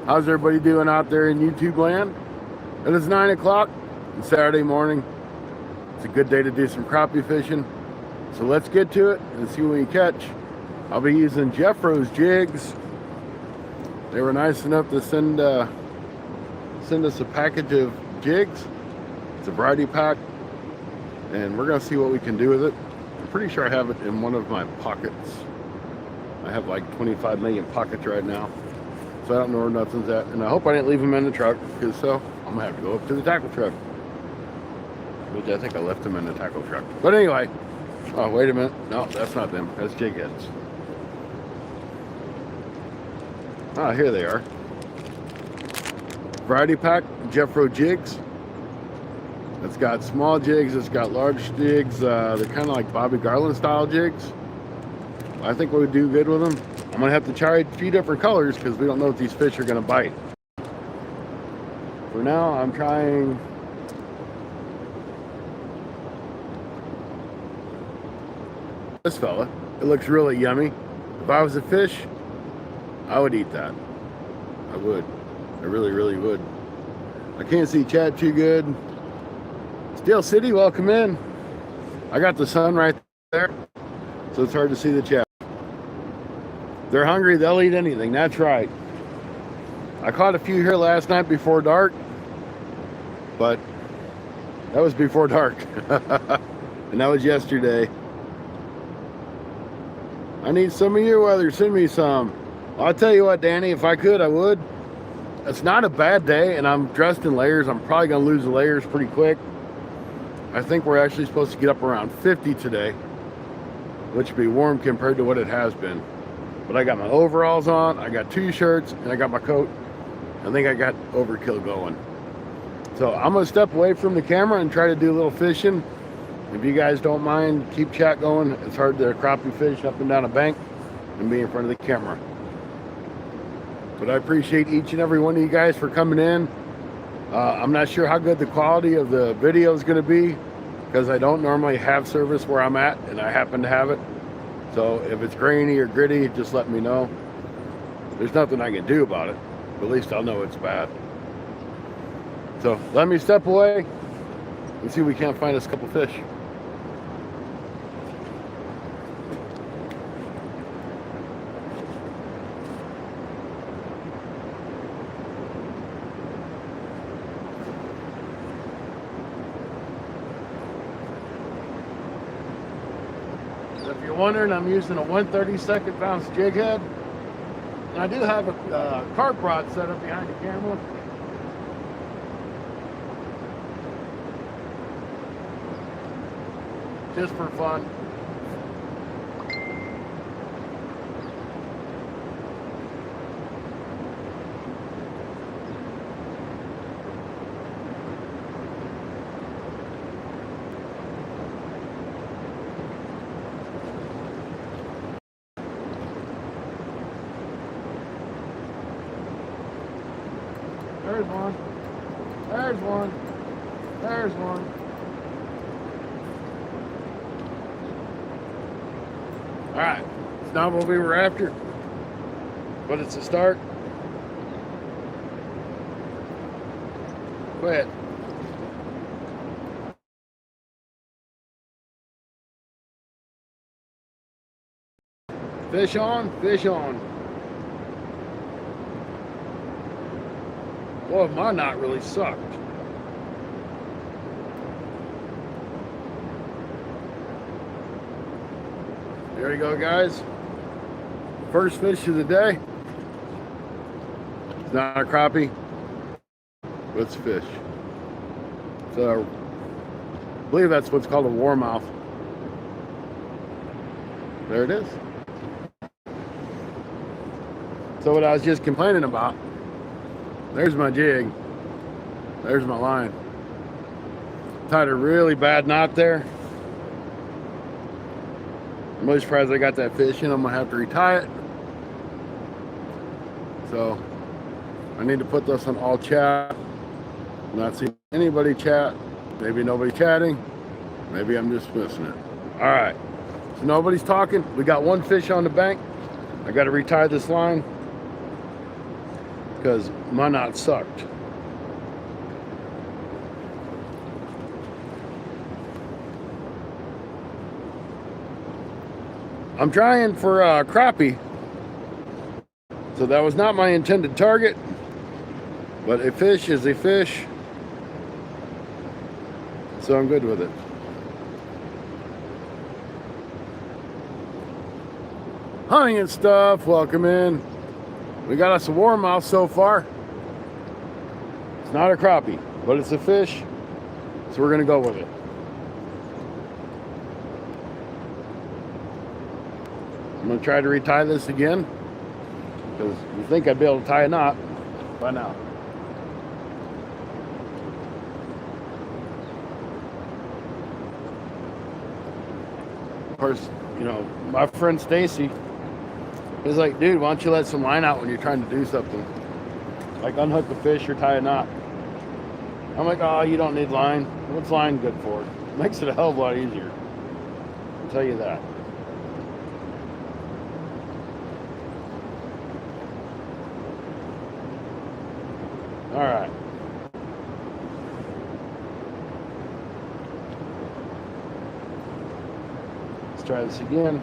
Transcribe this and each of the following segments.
How's everybody doing out there in YouTube land? It is 9 o'clock on Saturday morning. It's a good day to do some crappie fishing. So let's get to it and see what we catch. I'll be using Jeffro's jigs. They were nice enough to send us a package of jigs. It's a variety pack, and we're gonna see what we can do with it. I'm pretty sure I have it in one of my pockets. I have like 25 million pockets right now, so I don't know where nothing's at. And I hope I didn't leave them in the truck, because so I'm gonna have to go up to the tackle truck, which I think I left them in the tackle truck. But anyway, oh wait a minute, no, that's not them. That's jig heads. Ah, here they are. Variety pack, Jeffro jigs. It's got small jigs, it's got large jigs. They're kind of like Bobby Garland style jigs. I think we would do good with them. I'm gonna have to try a few different colors because we don't know what these fish are gonna bite. For now, I'm trying this fella. It looks really yummy. If I was a fish, I would eat that. I would. I really, really would. I can't see Chad too good. Steel City, welcome in. I got the sun right there, so it's hard to see the chat. They're hungry, they'll eat anything. That's right. I caught a few here last night before dark, but that was before dark. And that was yesterday. I need some of your weather. Send me some. I'll tell you what, Danny, if I could, I would. It's not a bad day, and I'm dressed in layers. I'm probably going to lose the layers pretty quick. I think we're actually supposed to get up around 50 today, which would be warm compared to what it has been. But I got my overalls on, I got 2 shirts, and I got my coat. I think I got overkill going. So I'm going to step away from the camera and try to do a little fishing. If you guys don't mind, keep chat going. It's hard to crappie fish up and down a bank and be in front of the camera. But I appreciate each and every one of you guys for coming in. I'm not sure how good the quality of the video is going to be, because I don't normally have service where I'm at, and I happen to have it. So if it's grainy or gritty, just let me know. There's nothing I can do about it, but at least I'll know it's bad. So let me step away and see if we can't find us a couple fish. If you're wondering, I'm using a 1/32 ounce jig head. And I do have a carp rod set up behind the camera. Just for fun. There's one. There's one. There's one. All right. It's not what we were after, but it's a start. Go ahead. Fish on, fish on. Boy, my knot really sucked. There you go, guys. First fish of the day. It's not a crappie, but it's a fish. So, I believe that's what's called a warmouth. There it is. So what I was just complaining about, there's my jig, there's my line. Tied a really bad knot there. I'm really surprised I got that fish in. I'm gonna have to retie it. So I need to put this on all chat. I'm not seeing anybody chat. Maybe nobody chatting. Maybe I'm just missing it. All right, so nobody's talking. We got one fish on the bank. I got to retie this line. because my knot sucked. I'm trying for crappie, so that was not my intended target, but a fish is a fish, so I'm good with it. Hunting and stuff, welcome in. We got us a warmouth so far. It's not a crappie, but it's a fish, so we're gonna go with it. I'm gonna try to retie this again, because you think I'd be able to tie a knot by now. Of course, you know, my friend Stacy is like, dude, why don't you let some line out when you're trying to do something? Like unhook the fish or tie a knot. I'm like, oh, you don't need line. What's line good for? It makes it a hell of a lot easier. I'll tell you that. All right. Let's try this again.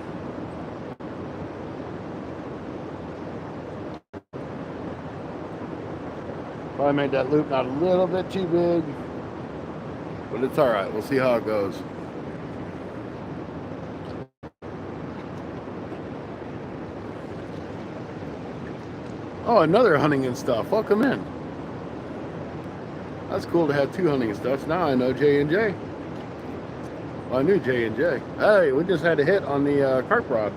Probably made that loop not a little bit too big, but it's all right. We'll see how it goes. Oh, another hunting and stuff. Welcome in. That's cool to have two hunting and stuff. Now I know J&J. Well, I knew J&J. Hey, we just had a hit on the carp rod.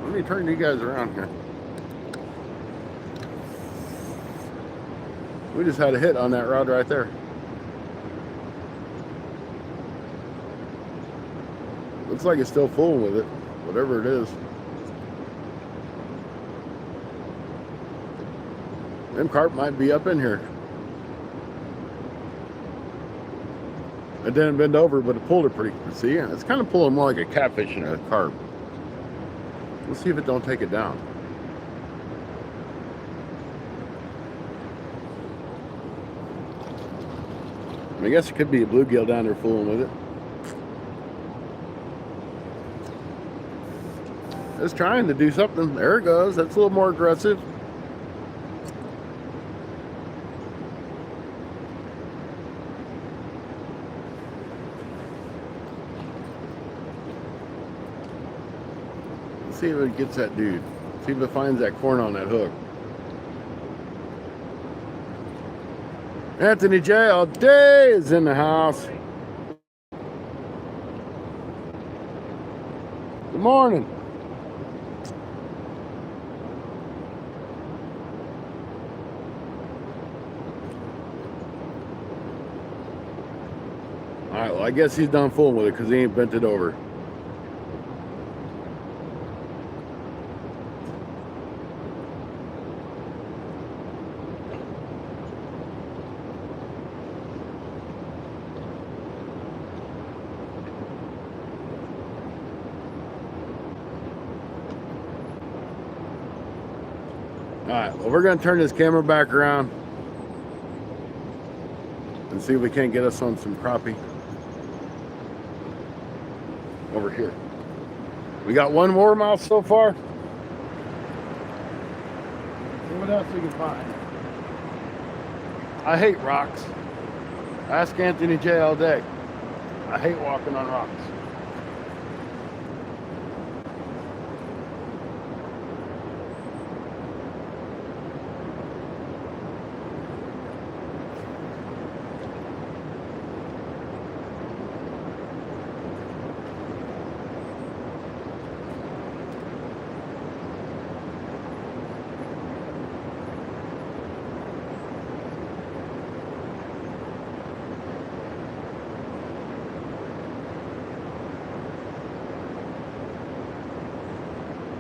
Let me turn you guys around here. We just had a hit on that rod right there. Looks like it's still fooling with it, whatever it is. Them carp might be up in here. It didn't bend over, but it pulled it pretty. See, it's kind of pulling more like a catfish than a carp. Let's see if it don't take it down. I guess it could be a bluegill down there fooling with it. It's trying to do something. There it goes. That's a little more aggressive. Let's see if it gets that dude. See if it finds that corn on that hook. Anthony J all day is in the house. Good morning. All right, well, I guess he's done fooling with it because he ain't bent it over. All right, well, we're going to turn this camera back around and see if we can't get us on some crappie over here. We got one warmouth so far. See what else we can find. I hate rocks. Ask Anthony J all day. I hate walking on rocks.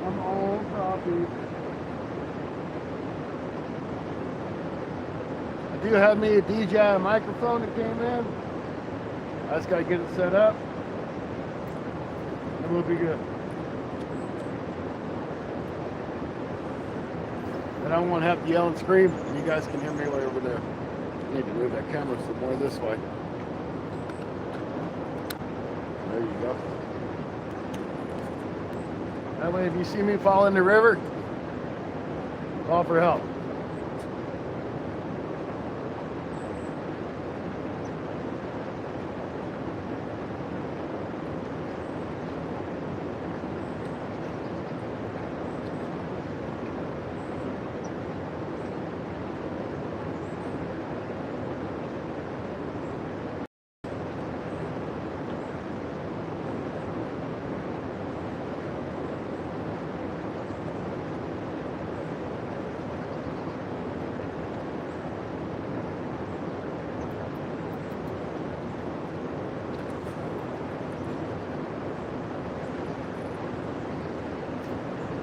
Come on, crappie. I do have me a DJI microphone that came in. I just got to get it set up. And we'll be good. And I won't have to yell and scream. You guys can hear me way over there. I need to move that camera some more this way. There you go. That way, if you see me fall in the river, call for help.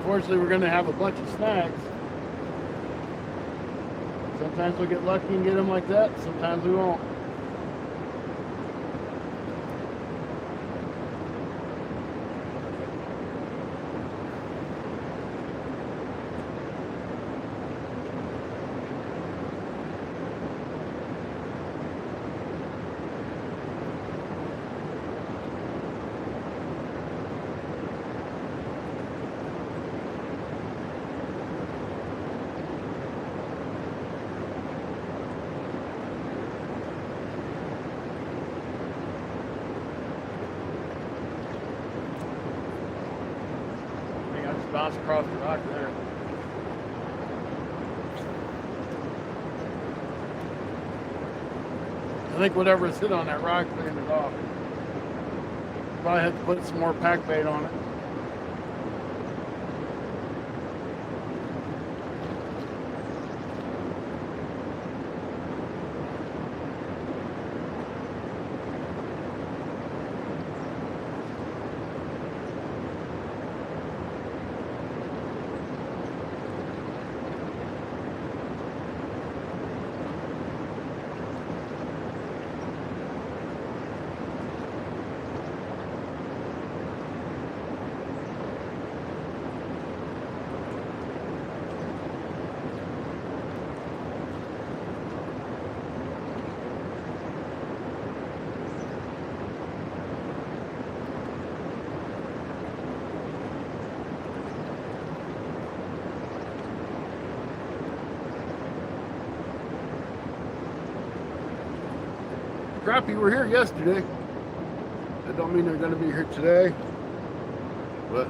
Unfortunately, we're going to have a bunch of snags. Sometimes we'll get lucky and get them like that. Sometimes we won't. Bounce across the rock there. I think whatever's hit on that rock cleaned it off. Probably have to put some more pack bait on it. Crappie were here yesterday. That don't mean they're going to be here today, but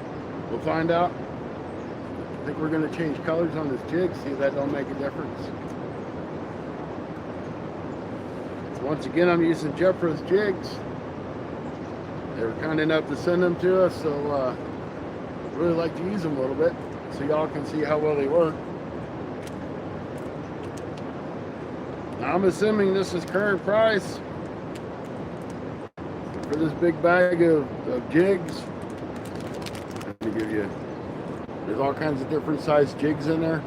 we'll find out. I think we're going to change colors on this jig, see if that don't make a difference. So once again, I'm using Jeffro's jigs. They were kind enough to send them to us, so really like to use them a little bit so y'all can see how well they work. Now, I'm assuming this is current price for this big bag of jigs. Let me give you, there's all kinds of different size jigs in there.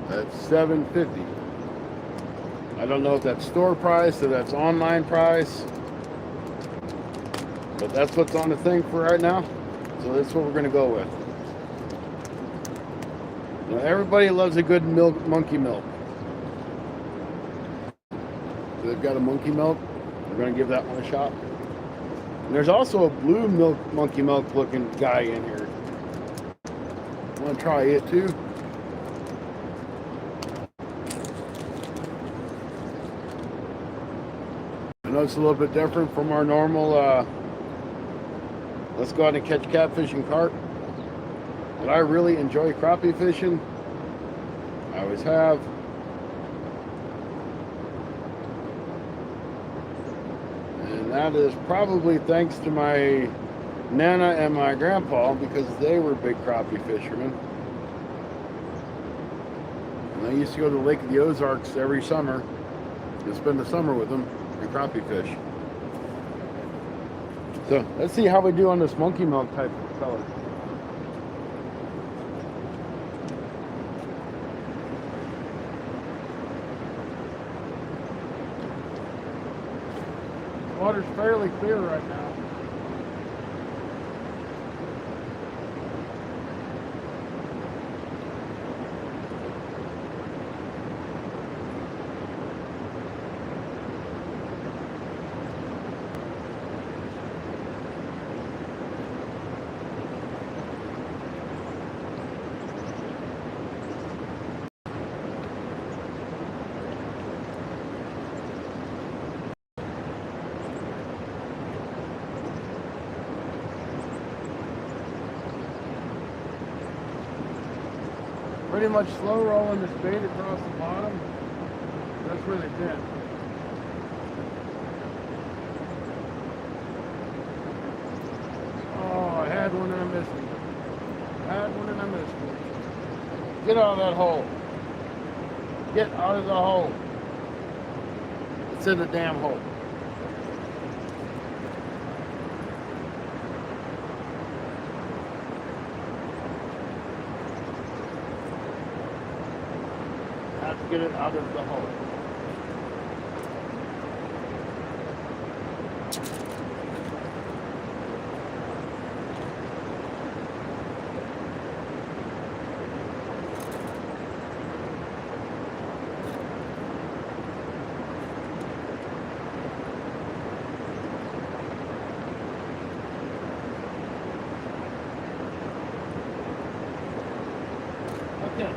That's $7.50. I don't know if that's store price or that's online price, but that's what's on the thing for right now. So that's what we're going to go with. Now, everybody loves a good monkey milk. So they've got a monkey milk. We're going to give that one a shot. And there's also a blue monkey milk looking guy in here. I want to try it too. I know it's a little bit different from our normal let's go out and catch catfish and carp. But I really enjoy crappie fishing. I always have. And that is probably thanks to my Nana and my grandpa, because they were big crappie fishermen. And I used to go to the Lake of the Ozarks every summer and spend the summer with them and crappie fish. So let's see how we do on this monkey milk type of color. The water's fairly clear right now. pretty much slow rolling this bait across the bottom. That's where they've been. Oh, I had one and I missed it. I had one and I missed it. Get out of that hole. Get out of the hole. It's in the damn hole. Have to get it out of the hole. Okay.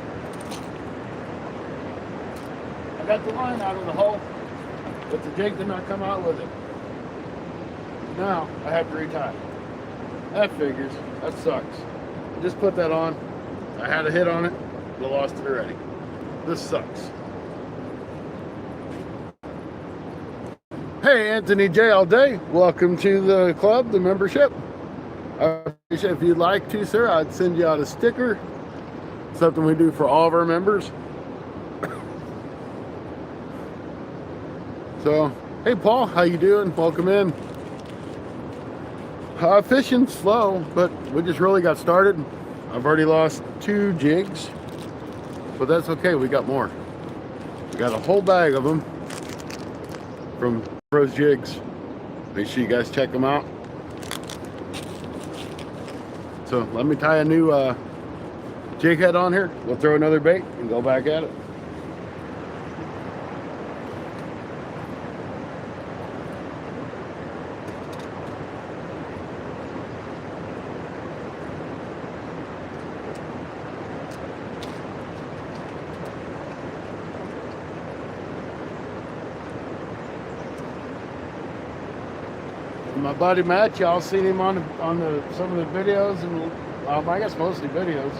I got the line out of the hole, but the jig did not come out with it. Now I have to retie. That figures. That sucks. Just put that on. I had a hit on it, but I lost it already. This sucks. Hey, Anthony J. all day. Welcome to the club, the membership. I appreciate if you'd like to, sir. I'd send you out a sticker. Something we do for all of our members. So, hey Paul, how you doing? Welcome in. Fishing slow, but we just really got started. I've already lost 2 jigs, but that's okay. We got more. We got a whole bag of them from Jeffro's Jigs. Make sure you guys check them out. So let me tie a new jig head on here. We'll throw another bait and go back at it. My buddy Matt, y'all seen him on some of the videos, and I guess mostly videos.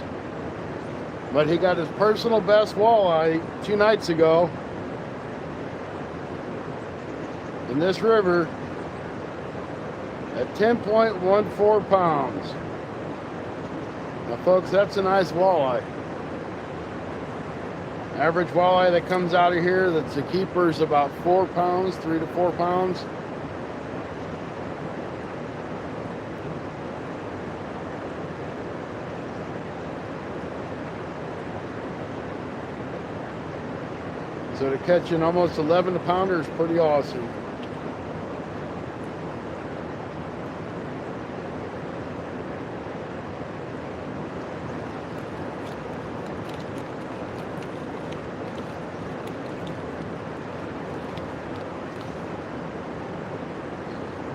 But he got his personal best walleye 2 nights ago in this river at 10.14 pounds. Now, folks, that's a nice walleye. Average walleye that comes out of here that's a keeper is about 4 pounds, 3 to 4 pounds. So to catch an almost 11 pounder is pretty awesome.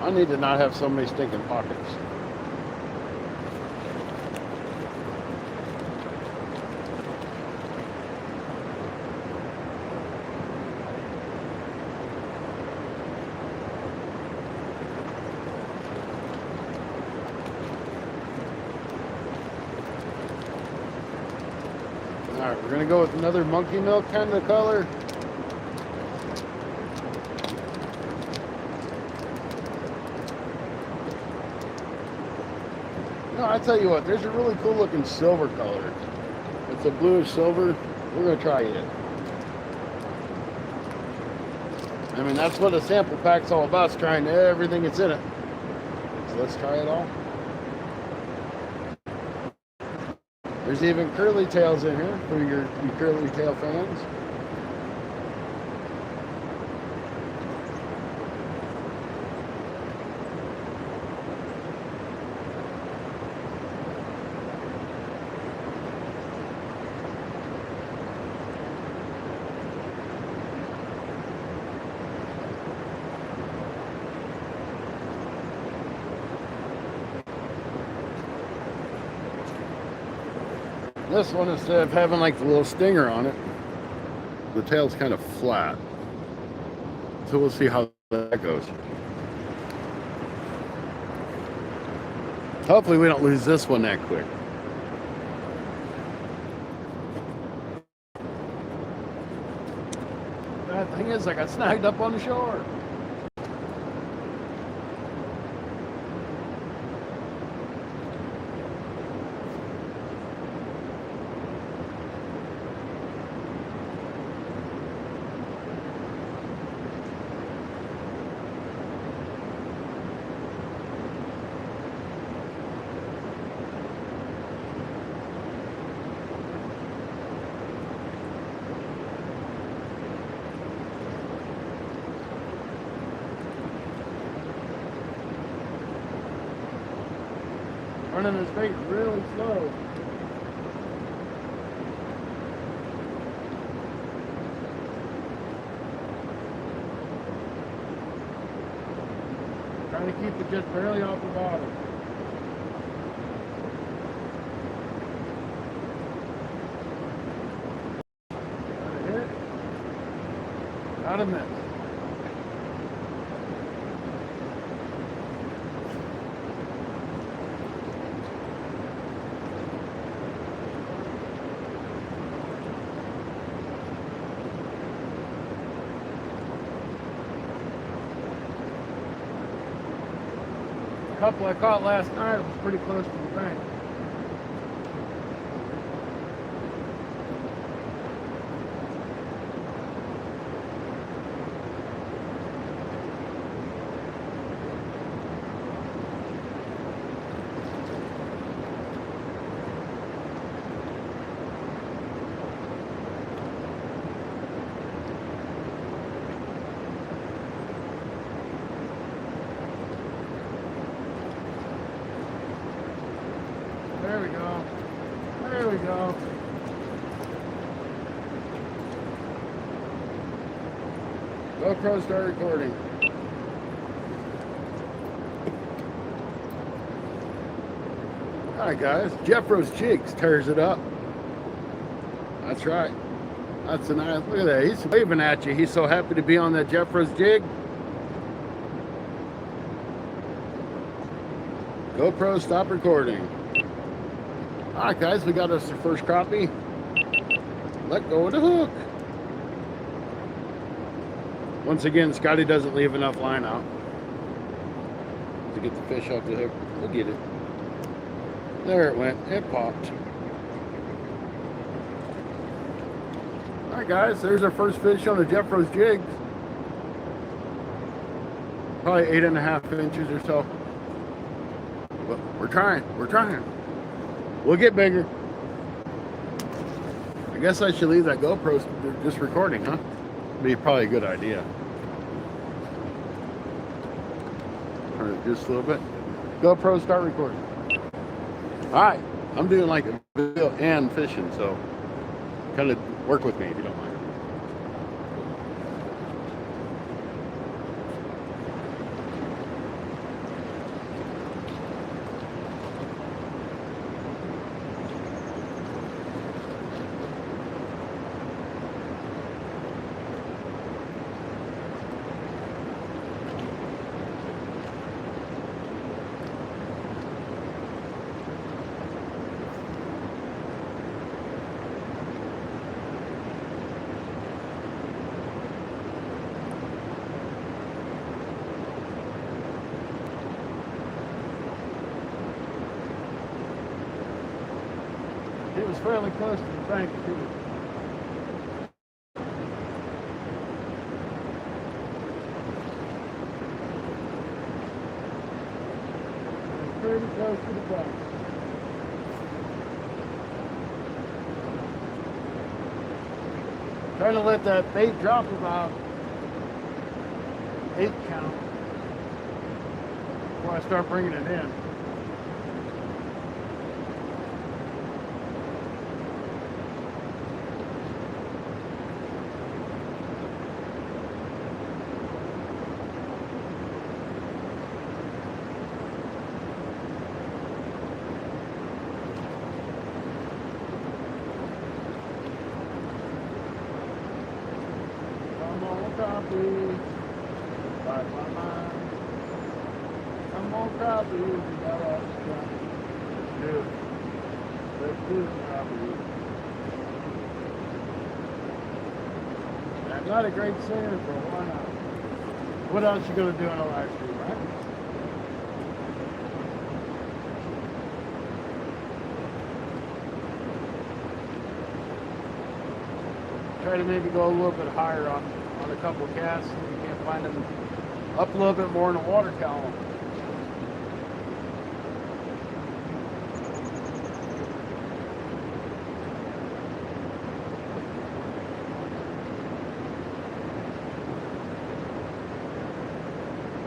I need to not have so many stinking pockets. Alright, we're going to go with another monkey milk kind of color. No, I tell you what, there's a really cool looking silver color. It's a bluish silver. We're going to try it. I mean, that's what a sample pack's all about, is trying everything that's in it. So let's try it all. There's even curly tails in here for your curly tail fans. This one, instead of having like the little stinger on it, the tail's kind of flat. So we'll see how that goes. Hopefully we don't lose this one that quick. Bad thing is I got snagged up on the shore. Running this bait really slow. Trying to keep it just barely off the bottom. Got a hit. Got a miss. Couple I caught last night was pretty close to the bank. There we go. There we go. GoPro, start recording. Alright guys, Jeffro's Jigs tears it up. That's right. That's a nice, look at that. He's waving at you. He's so happy to be on that Jeffro's Jig. GoPro, stop recording. Alright guys, we got us the first crappie. Let go of the hook. Once again, Scotty doesn't leave enough line out to get the fish off the hook. We'll get it. There it went. It popped. Alright guys, there's our first fish on the Jeffro's Jigs. Probably 8.5 inches or so. But we're trying. We're trying. We'll get bigger. I guess I should leave that GoPro just recording, huh? Be probably a good idea. Turn it just a little bit. GoPro, start recording. All right, I'm doing like a video and fishing, so kind of work with me if you don't mind. It was fairly close to the bank too. Pretty close to the bank. Trying to let that bait drop about 8 count before I start bringing it in. Crappie, bite my mind. Come on, crappie, you got all the time. Let's do it. Let's do it, crappie. I'm not a great singer, but why not? What else you gonna do on a live stream, right? Try to maybe go a little bit higher on a couple of casts if you can't find them up a little bit more in the water column.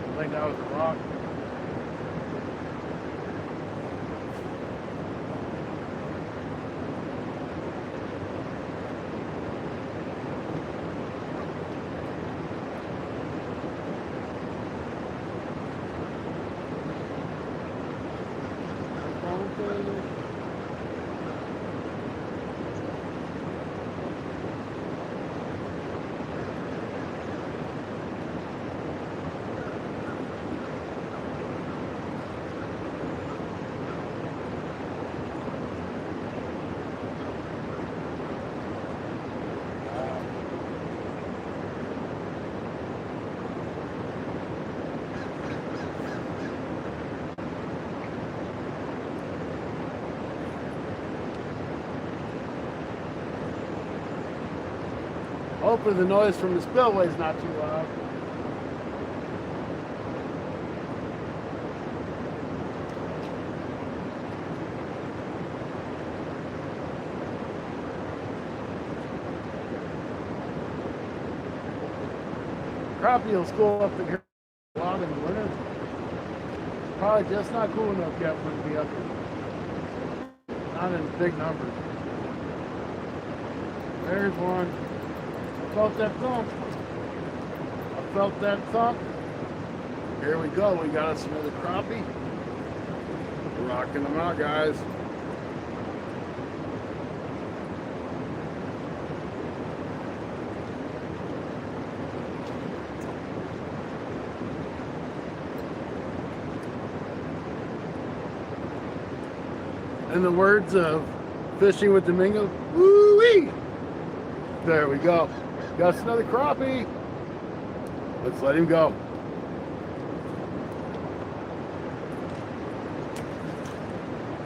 I think that was a rock. Hopefully the noise from the spillway is not too loud. Crappie will school up in here a lot in the winter. Probably just not cool enough yet for it to be up here. Not in big numbers. There's one. I felt that thump. I felt that thump. Here we go. We got us another crappie. We're rocking them out, guys. In the words of Fishing with Domingo, woo-wee! There we go. Got us another crappie. Let's let him go.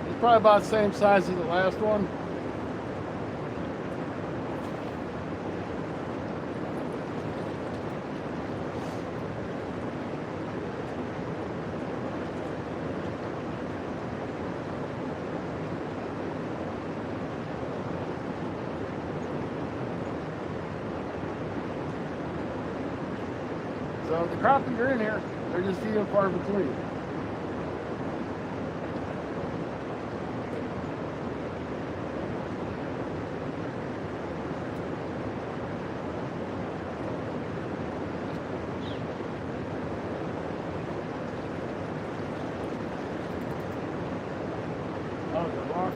He's probably about the same size as the last one. So the crappie are in here. They're just few and far between. Oh, the rock.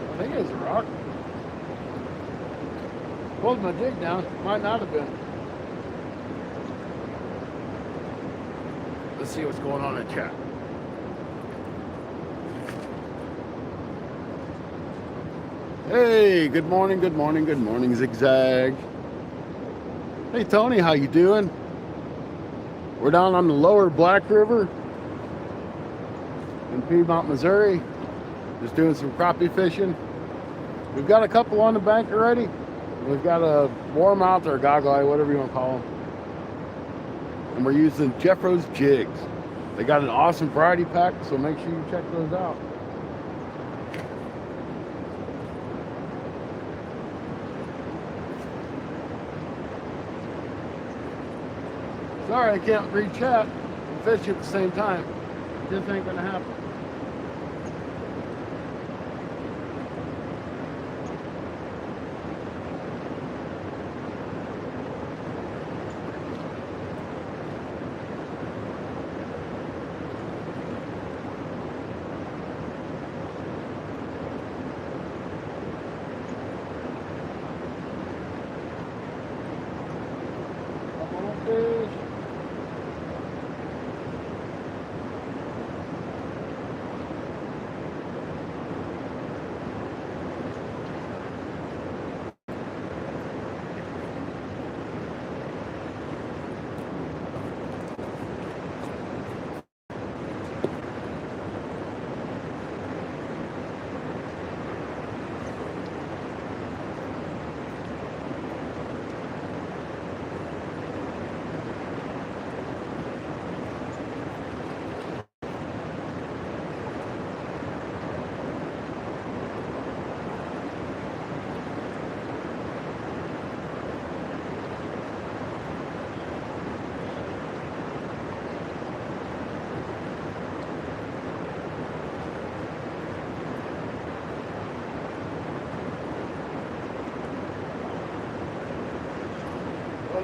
I think it's a rock. Pulled my jig down. Might not have been. Let's see what's going on in chat. Hey, good morning, good morning, good morning, Zigzag. Hey, Tony, how you doing? We're down on the lower Black River in Piedmont, Missouri. Just doing some crappie fishing. We've got a couple on the bank already. We've got a warmouth or a goggle eye, whatever you want to call them. And we're using Jeffro's Jigs. They got an awesome variety pack, so make sure you check those out. Sorry, I can't read chat and fish at the same time. Just ain't gonna happen.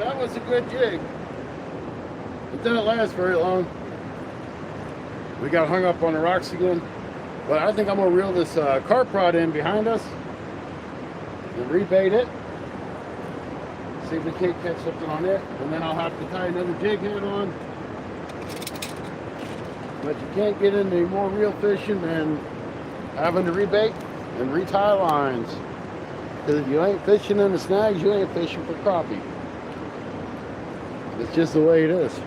that was a good jig. It didn't last very long. We got hung up on the rocks again. But I think I'm going to reel this carp rod in behind us and rebait it. See if we can't catch something on it. And then I'll have to tie another jig head on. But you can't get into any more reel fishing than having to rebait and retie lines. Because if you ain't fishing in the snags, you ain't fishing for crappie. It's just the way it is.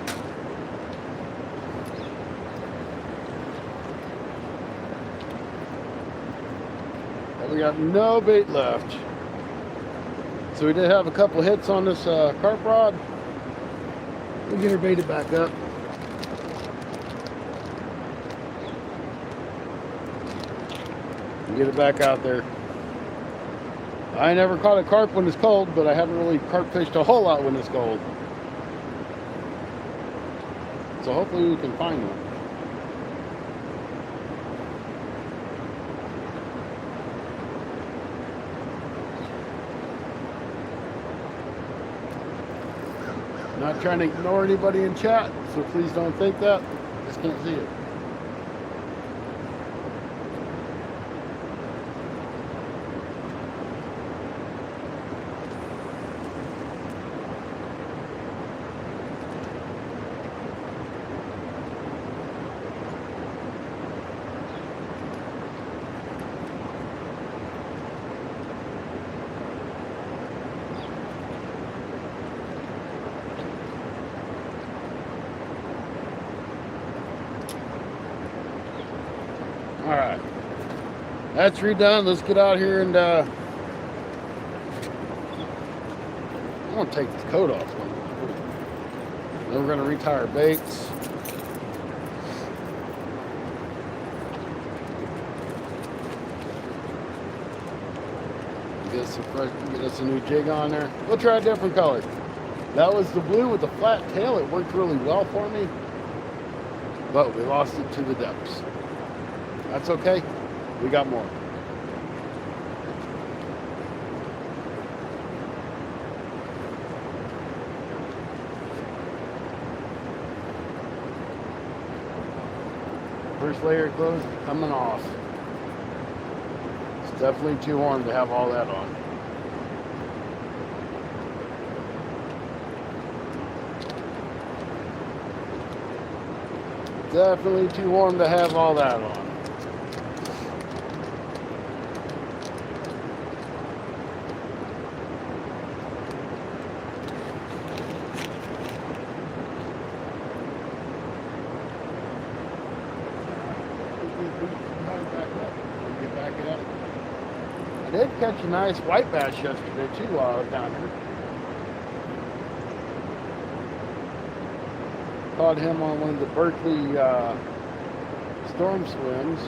And we got no bait left. So we did have a couple hits on this carp rod. We'll get her baited back up. Get it back out there. I never caught a carp when it's cold, but I haven't really carp fished a whole lot when it's cold. So hopefully we can find one. Not trying to ignore anybody in chat, so please don't think that. Just can't see it. All right, that's redone. Let's get out here and I'm gonna take this coat off. Then we're gonna retie our baits. Get us a new jig on there. We'll try a different color. That was the blue with the flat tail. It worked really well for me, but we lost it to the depths. That's okay. We got more. First layer of clothes coming off. It's definitely too warm to have all that on. Definitely too warm to have all that on. I did catch a nice white bass yesterday too while I was down here. Caught him on one of the Berkeley storm swims.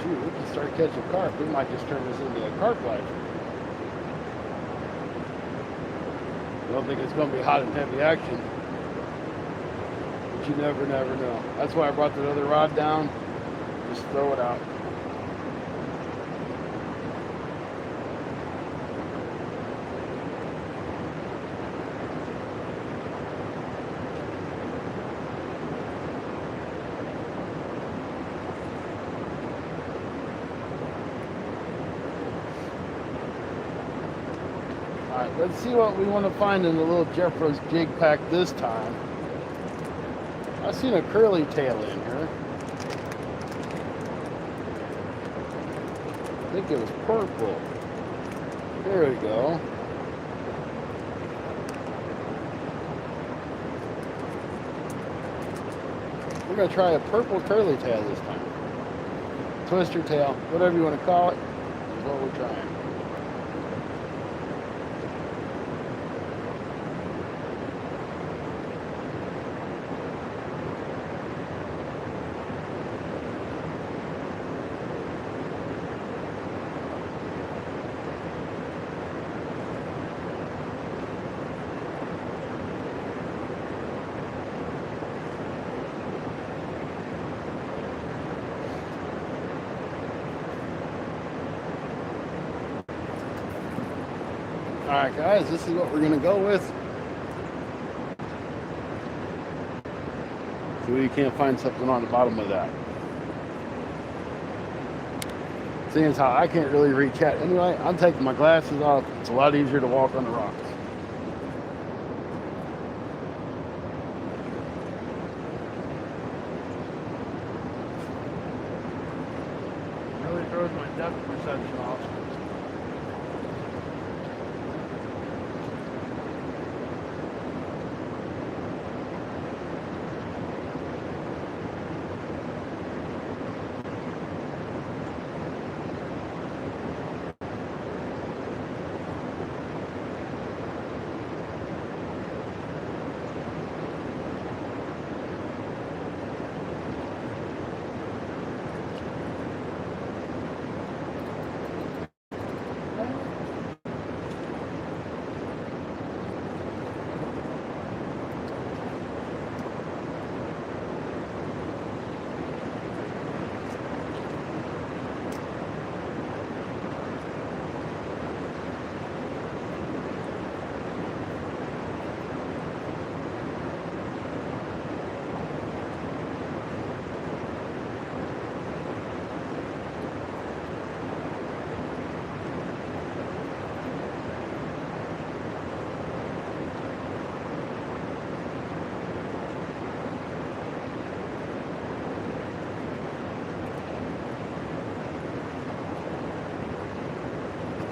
We can start catching carp. We might just turn this into a carp life. I don't think it's going to be hot and heavy action, but you never know. That's why I brought that other rod down. Just throw it out. Alright, let's see what we want to find in the little Jeffro's jig pack this time. I've seen a curly tail in here. I think it was purple. There we go. We're going to try a purple curly tail this time. Twister tail, whatever you want to call it, is what we're trying. Alright guys, this is what we're gonna go with. So we can't find something on the bottom of that. Seeing as how I can't really read chat anyway, I'm taking my glasses off. It's a lot easier to walk on the rocks. Really throws my depth perception off.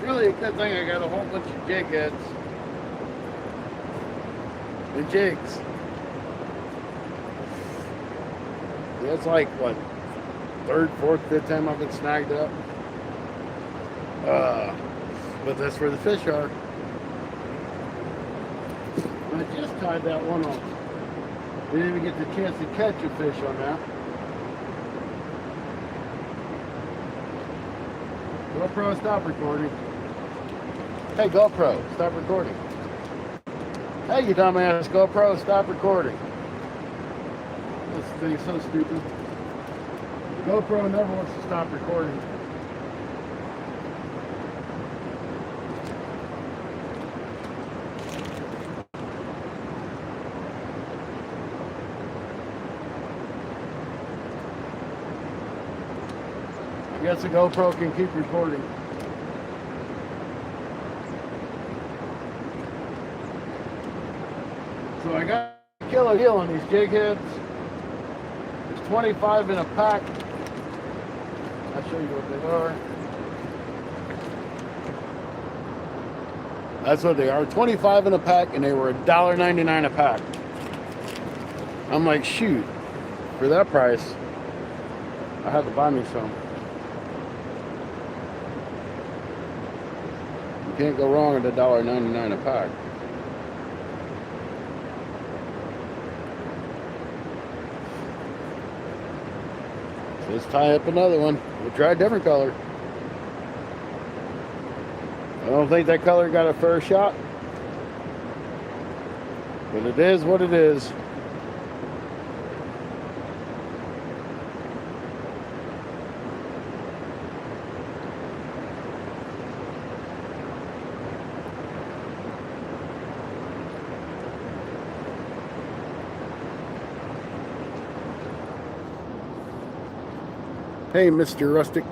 Really a good thing I got a whole bunch of jig heads and jigs. That's like what, third, fourth, fifth time I've been snagged up. But that's where the fish are. I just tied that one off. Didn't even get the chance to catch a fish on that. GoPro, stop recording. Hey GoPro, stop recording. Hey you dumbass GoPro, stop recording. This thing's so stupid. GoPro never wants to stop recording. I guess the GoPro can keep recording. So I got a killer deal on these jig heads. There's 25 in a pack. I'll show you what they are. That's what they are, 25 in a pack, and they were $1.99 a pack. I'm like, shoot, for that price, I had to buy me some. You can't go wrong at $1.99 a pack. Let's tie up another one. We'll try a different color. I don't think that color got a fair shot, but it is what it is. Hey, Mr. Rustic.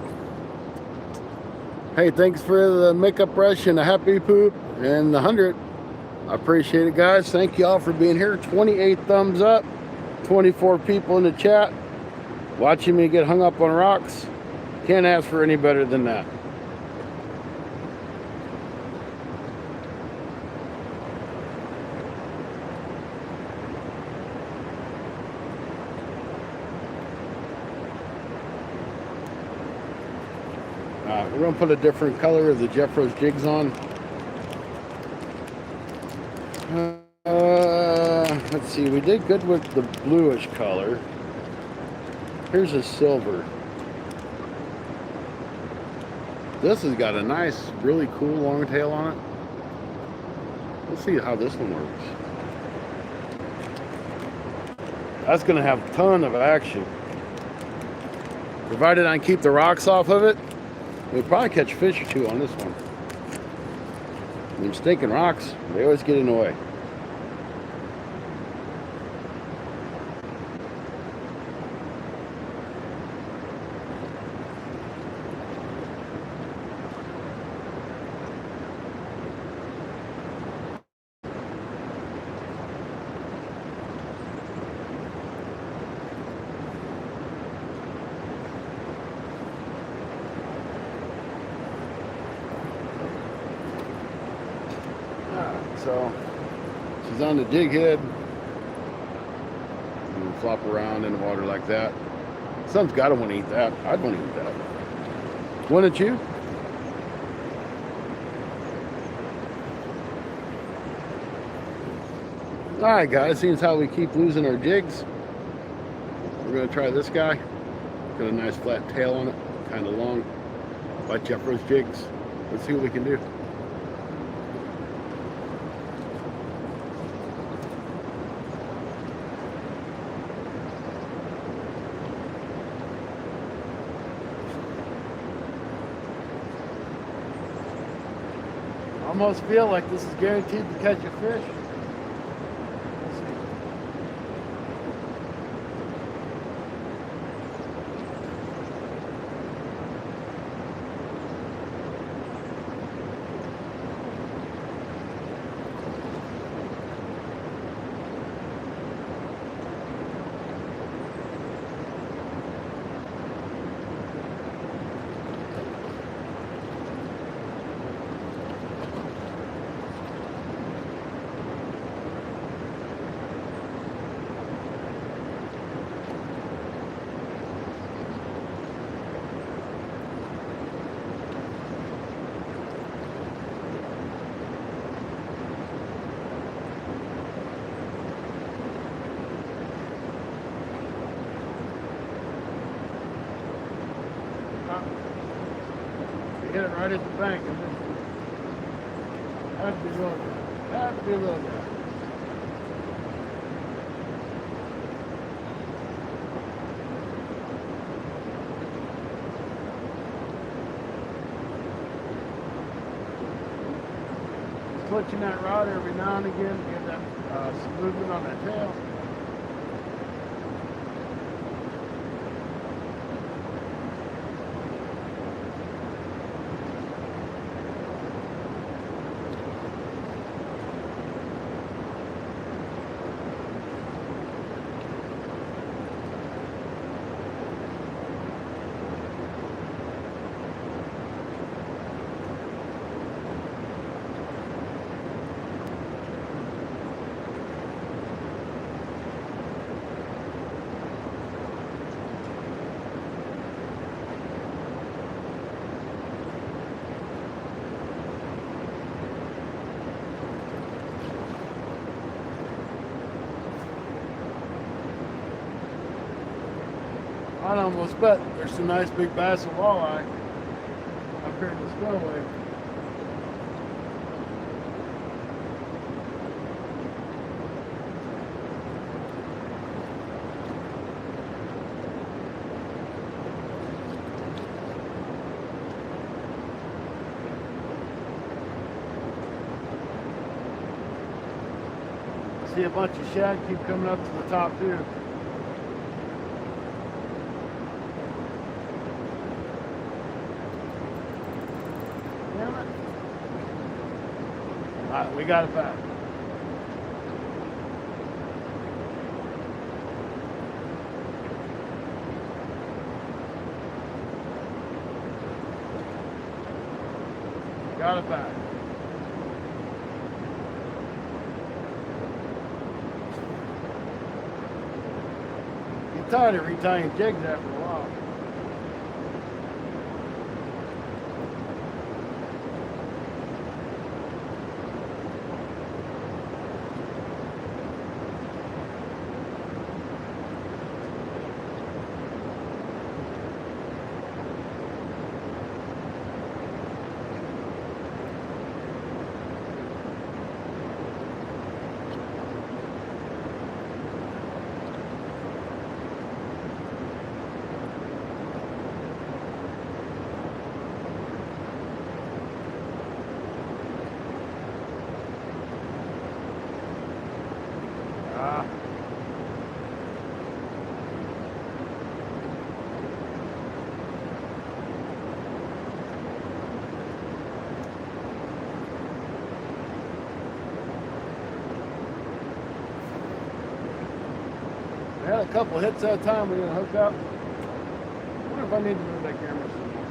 Hey, thanks for the makeup brush and the happy poop and the 100. I appreciate it, guys. Thank you all for being here. 28 thumbs up, 24 people in the chat watching me get hung up on rocks. Can't ask for any better than that. We're going to put a different color of the Jeffro's jigs on. Let's see, we did good with the bluish color. Here's a silver. This has got a nice, really cool long tail on it. Let's see how this one works. That's going to have a ton of action. Provided I can keep the rocks off of it, we'll probably catch a fish or two on this one. Them stinking rocks, they always get in the way. So she's on the jig head. And flop around in the water like that. Some's got to want to eat that. I'd want to eat that. Wouldn't you? Alright guys, seeing as how we keep losing our jigs, we're going to try this guy. Got a nice flat tail on it, kind of long, like Jeffro's jigs. Let's see what we can do. Almost feel like this is guaranteed to catch a fish. Let's see. Hit it right at the bank and then have to be a little guy. Have to be a little guy. Switching that rod every now and again to get that some movement on that tail. I'd almost bet there's some nice big bass and walleye up here in the spillway. See a bunch of shad keep coming up to the top too. Alright, we got it back. Got it back. You're tired of retying jigs after a while. I had a couple hits that time we didn't hook up. I wonder if I need to move that camera some more.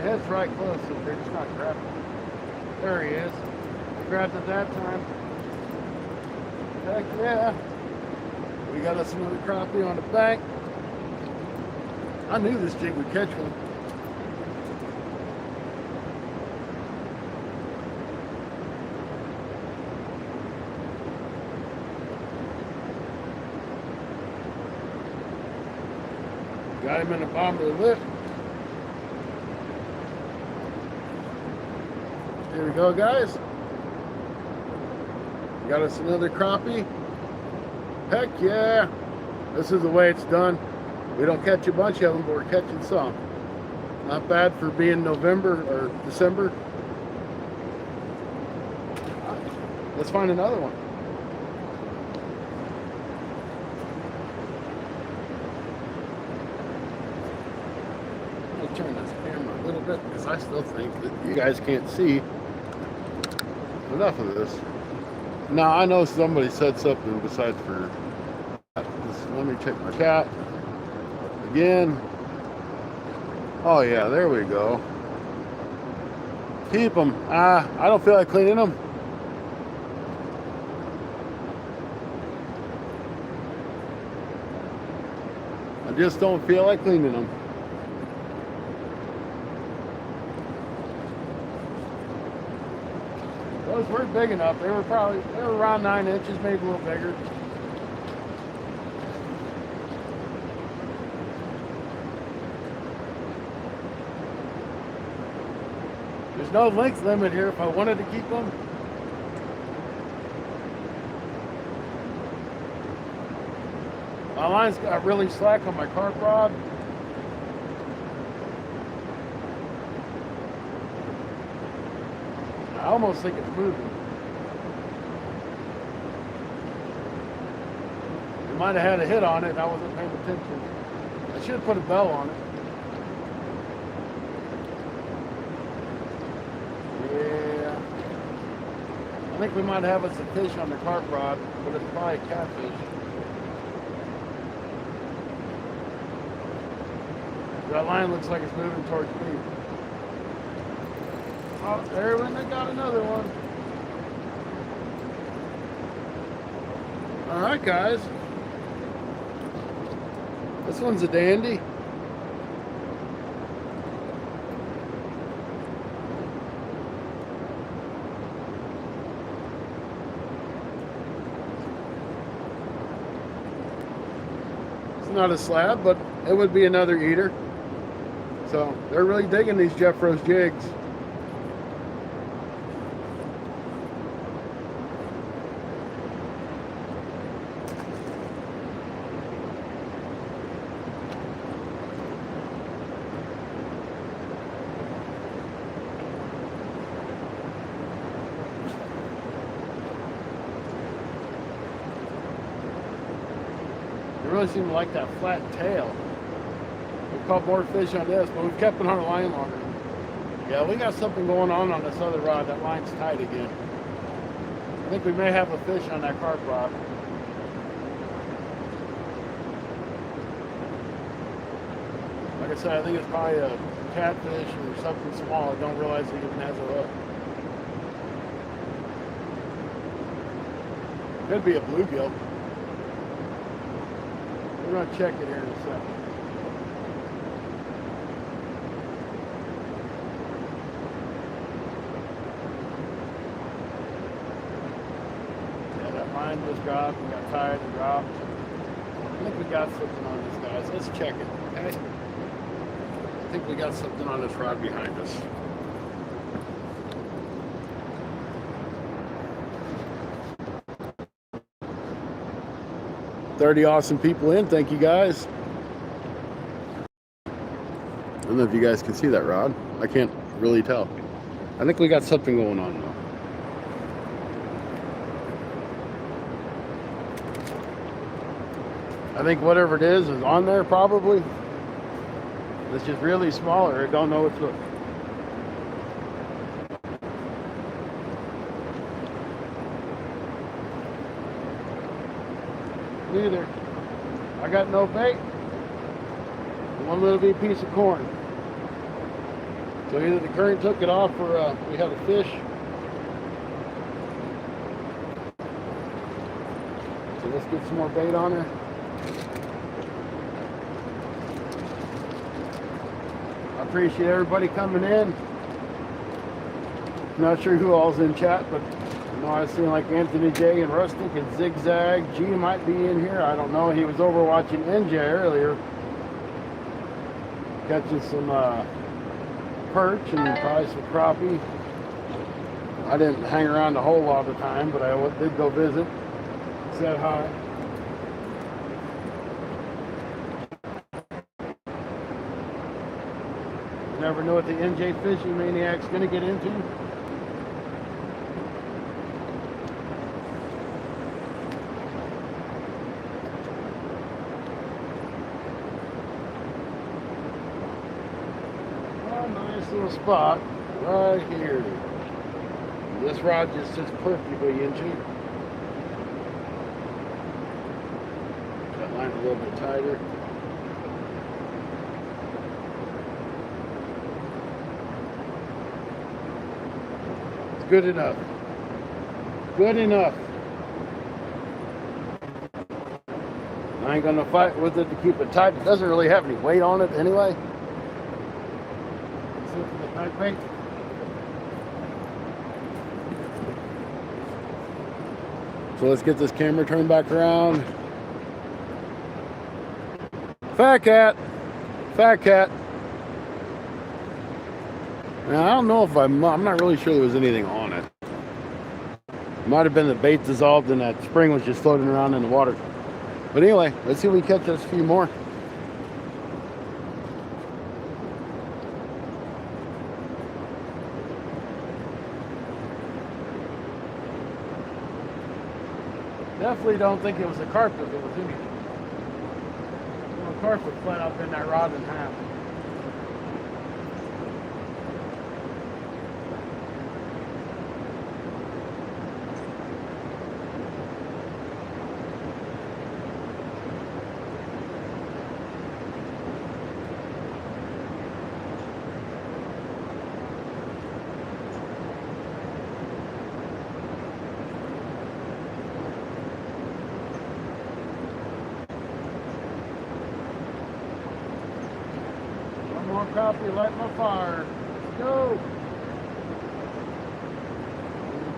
Head's right close, so they're just not grabbing. There he is. I grabbed it that time. Heck yeah. We got us another crappie on the bank. I knew this jig would catch one. Got him in the bottom of the lip. Here we go, guys. Got us another crappie. Heck yeah. This is the way it's done. We don't catch a bunch of them, but we're catching some. Not bad for being November or December. Let's find another one. I'll turn this camera a little bit because I still think that you guys can't see. Enough of this. Now I know somebody said something besides for that. Let me check my cat again. Oh yeah, there we go. Keep them. I don't feel like cleaning them. I just don't feel like cleaning them. Those were big enough. They were around 9 inches, maybe a little bigger. There's no length limit here if I wanted to keep them. My line's got really slack on my carp rod. I almost think it's moving. We might have had a hit on it and I wasn't paying attention. I should have put a bell on it. Yeah. I think we might have us a fish on the carp rod, but it's probably a catfish. That line looks like it's moving towards me. Oh, there when they got another one. All right, guys. This one's a dandy. It's not a slab, but it would be another eater. So they're really digging these Jeffro's jigs. Really seem to like that flat tail. We've caught more fish on this, but we've kept it on our line longer. Yeah, we got something going on this other rod. That line's tight again. I think we may have a fish on that carp rod. Like I said, I think it's probably a catfish or something small. I don't realize it even has a hook. Could be a bluegill. We're going to check it here in a second. dropped and got tired and dropped. I think we got something on this, guys. Let's check it, okay? I think we got something on this rod behind us. $30 awesome people in. Thank you, guys. I don't know if you guys can see that rod. I can't really tell. I think we got something going on though. I think whatever it is on there probably. It's just really smaller. I don't know what's what. Neither. I got no bait. One little bitty piece of corn. So either the current took it off or we had a fish. So let's get some more bait on her. I appreciate everybody coming in. Not sure who all's in chat, but I know I've seen like Anthony J and Rustic and Zigzag. G might be in here. I don't know. He was over watching NJ earlier, catching some perch and probably some crappie. I didn't hang around a whole lot of the time, but I did go visit. Said hi. You never know what the NJ fishing maniac's gonna get into. Little spot right here. This rod just sits perfectly into. That line a little bit tighter. It's good enough. Good enough. I ain't gonna fight with it to keep it tight. It doesn't really have any weight on it anyway. Bait. So let's get this camera turned back around. Fat cat. Fat cat. Now, I don't know if I'm not really sure there was anything on it. It might have been the bait dissolved and that spring was just floating around in the water. But anyway, let's see if we catch us a few more. Definitely don't think it was a carp if it was anything. Well, a carp would flat out bend that rod in half. Crappie, light my fire. Let's go.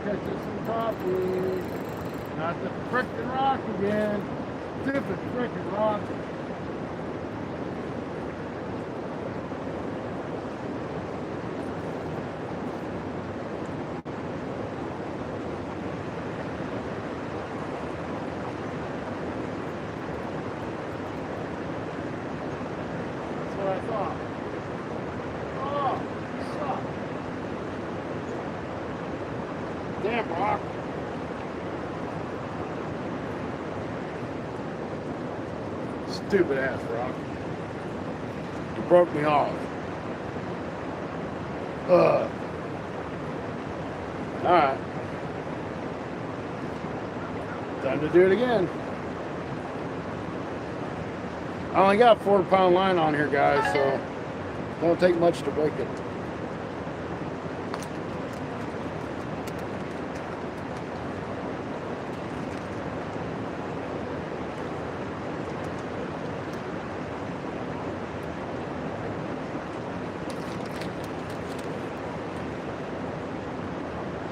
Catch us some crappie. Not the frickin' rock again. Stupid frickin' rock. That's what I thought. Damn rock. Stupid ass rock. It broke me off. Alright. Time to do it again. I only got 4-pound line on here, guys, so it don't take much to break it.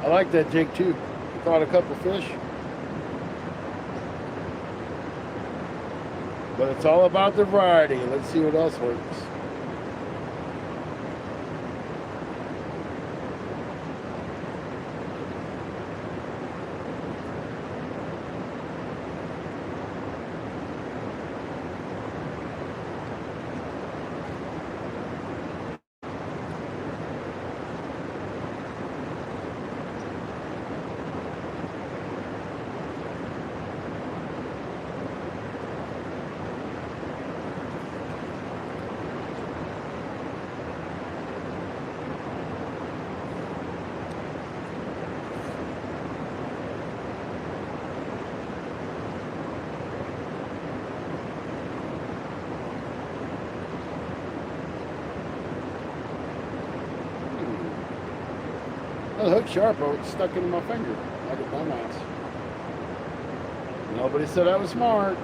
I like that jig too. Caught a couple fish. But it's all about the variety. Let's see what else works. The hook sharp, but it's stuck into my finger like a dumbass. Nobody said I was smart.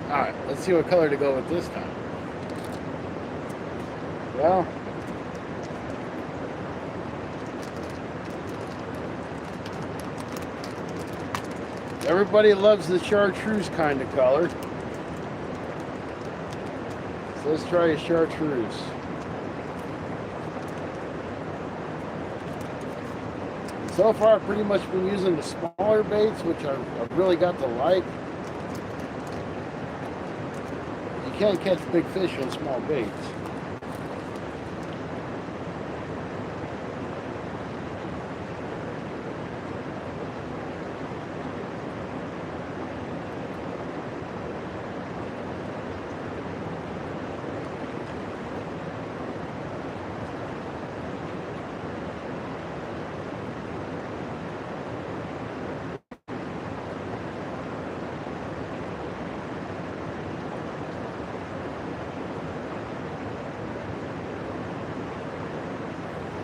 Alright, let's see what color to go with this time. Well, everybody loves the chartreuse kind of color. So let's try a chartreuse. So far I've pretty much been using the smaller baits, which I've really got to like. You can't catch big fish on small baits.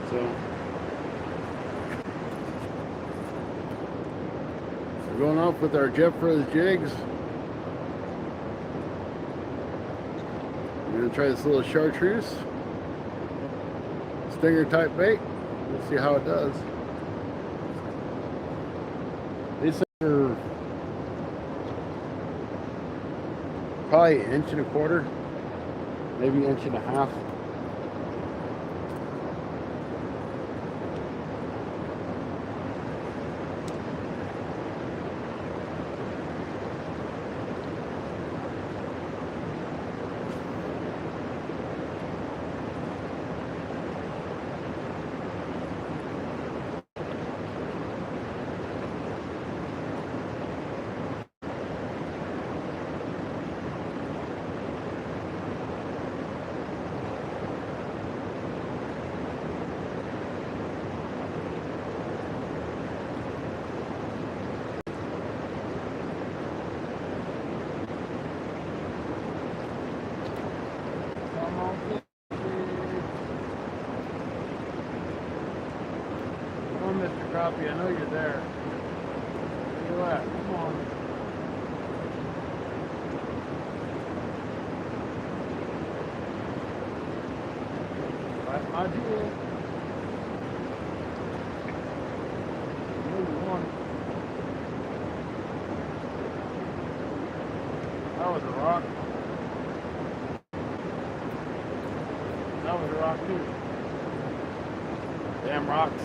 So we're going off with our Jeffro's jigs. We're going to try this little chartreuse stinger type bait. Let's see how it does. These things are probably an inch and a quarter, maybe an inch and a half. Mr. Crappie, I know you're there. Where you at? Come on. That's my deal. Move on. That was a rock. That was a rock too. Damn rocks.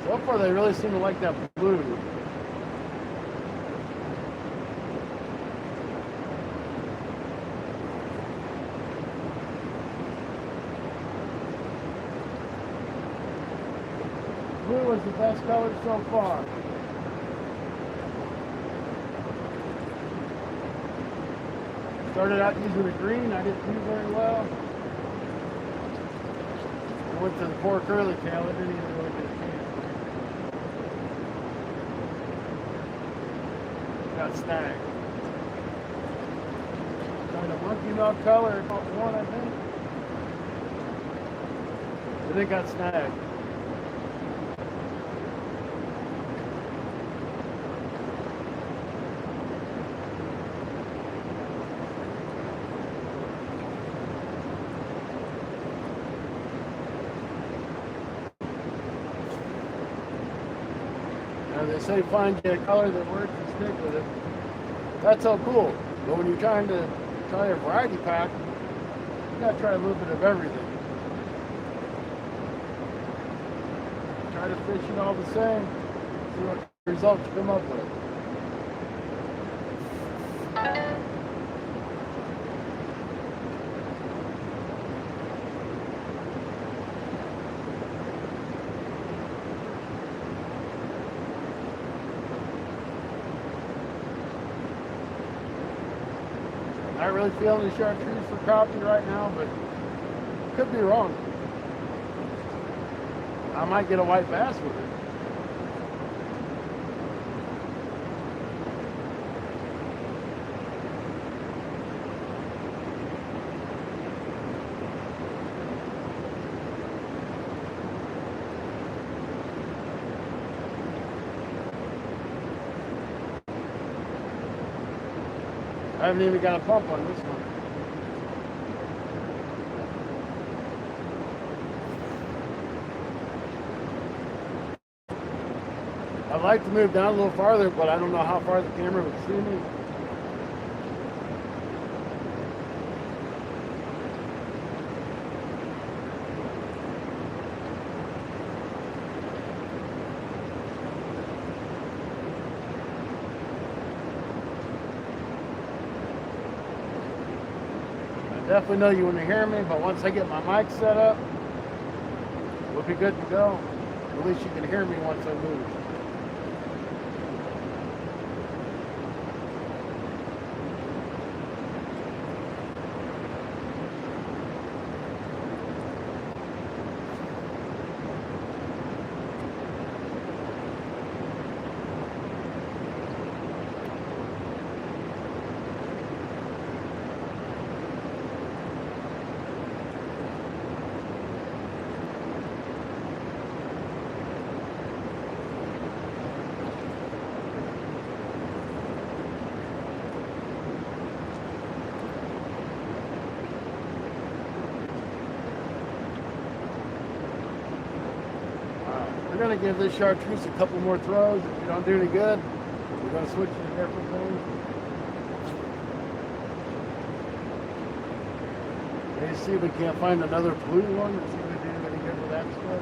So far, they really seem to like that blue. was the best color so far. Started out using the green, I didn't do very well. I went to the poor curly tail, it didn't even really get a chance. Got snagged. Kind of monkey milk color, one I think. But it got snagged. They say find a color that works and stick with it. That's so cool. But when you're trying to try a variety pack, you gotta try a little bit of everything. Try to fish it all the same. See what results you come up with. Not really feeling the chartreuse for crappie right now, but could be wrong. I might get a white bass with it. I haven't even got a pump on this one. I'd like to move down a little farther, but I don't know how far the camera would see me. Definitely know you when you hear me, but once I get my mic set up, we'll be good to go. At least you can hear me once I move. We're going to give this chartreuse a couple more throws. If you don't do any good, we're going to switch to a different thing. Maybe see if we can't find another blue one and see if we do any good with that stuff.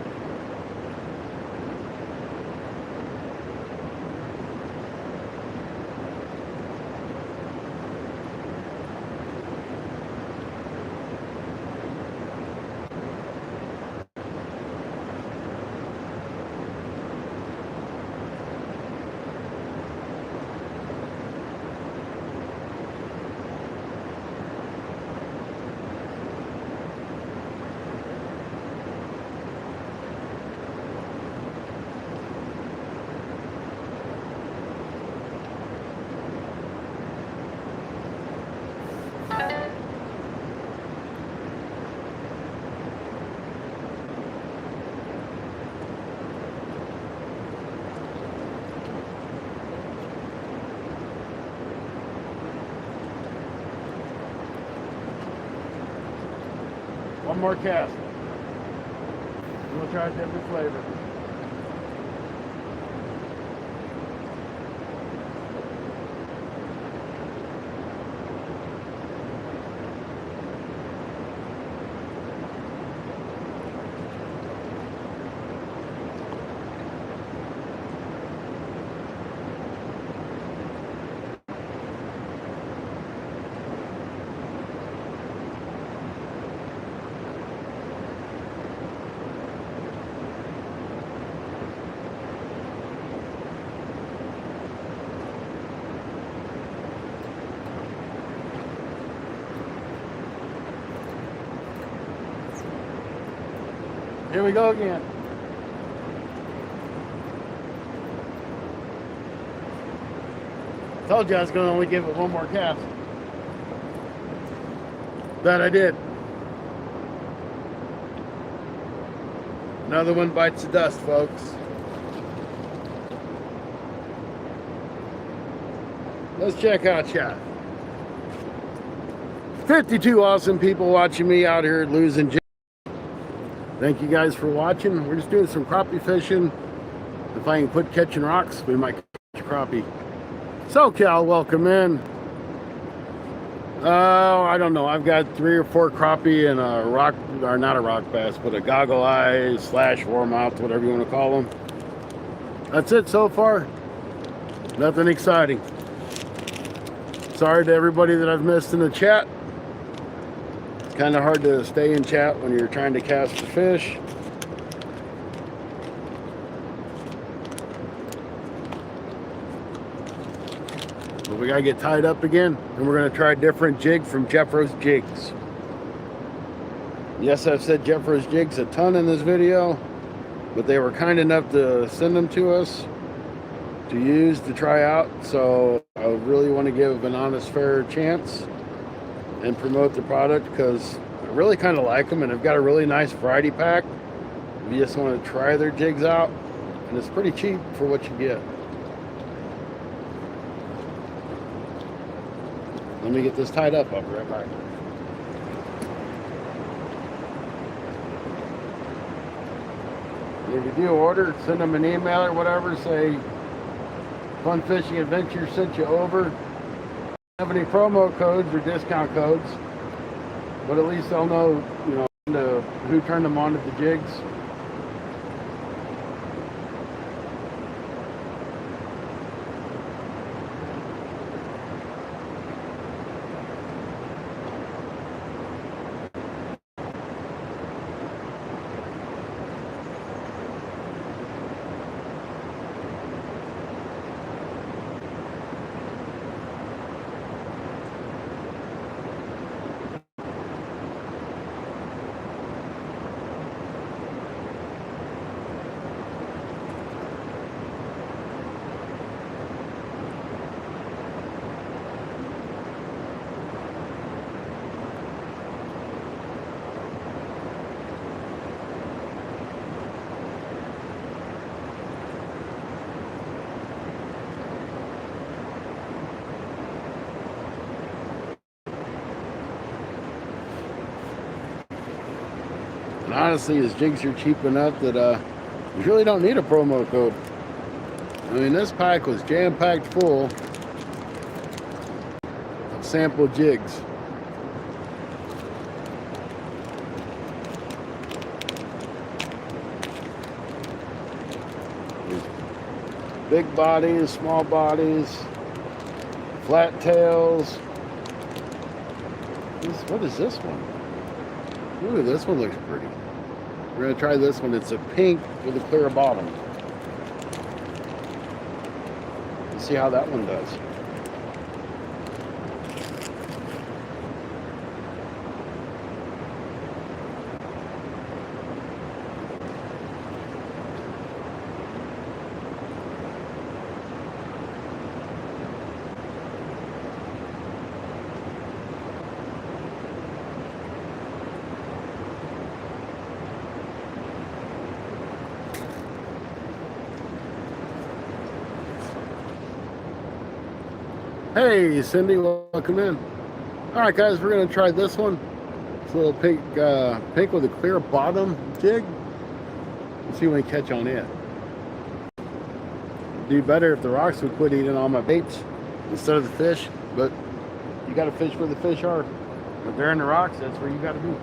One more cast. We'll try a different flavor. Here we go again. Told you I was going to only give it one more cast. That I did. Another one bites the dust, folks. Let's check out chat. 52 awesome people watching me out here losing jigs. Thank you guys for watching. We're just doing some crappie fishing. If I can quit catching rocks, we might catch a crappie. SoCal, welcome in. I don't know. I've got 3 or 4 crappie and a rock, or not a rock bass, but a goggle eye / warmouth, whatever you want to call them. That's it so far. Nothing exciting. Sorry to everybody that I've missed in the chat. It's kind of hard to stay in chat when you're trying to cast the fish. But we gotta get tied up again, and we're gonna try a different jig from Jeffro's Jigs. Yes, I've said Jeffro's Jigs a ton in this video, but they were kind enough to send them to us to use to try out, so I really want to give an honest, fair chance and promote the product because I really kind of like them, and they've got a really nice variety pack if you just want to try their jigs out, and it's pretty cheap for what you get. Let me get this tied up. I'll be right back. If you do order, send them an email or whatever, say Fun Fishing Adventure sent you over. Don't have any promo codes or discount codes, but at least they'll know, you know, who turned them on to the jigs. And honestly, his jigs are cheap enough that you really don't need a promo code. I mean, this pack was jam-packed full of sample jigs. There's big bodies, small bodies, flat tails. What is this one? Ooh, this one looks pretty. We're going to try this one. It's a pink with a clear bottom. Let's see how that one does. Hey, Cindy, welcome in. All right, guys, we're going to try this one. It's a little pink, pink with a clear bottom jig. Let's see when we catch on it. It'd be better if the rocks would quit eating all my baits instead of the fish, but you got to fish where the fish are. If they're in the rocks, that's where you got to be.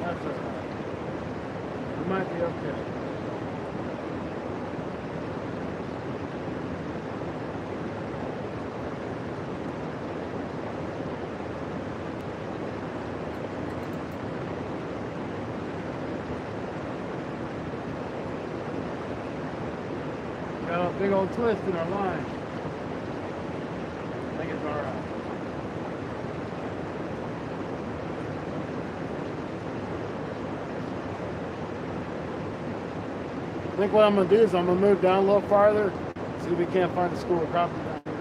That's all right. We might be okay. Got a big old twist in our line. I think it's all right. I think what I'm going to do is I'm going to move down a little farther, see if we can't find a school of crappie down here.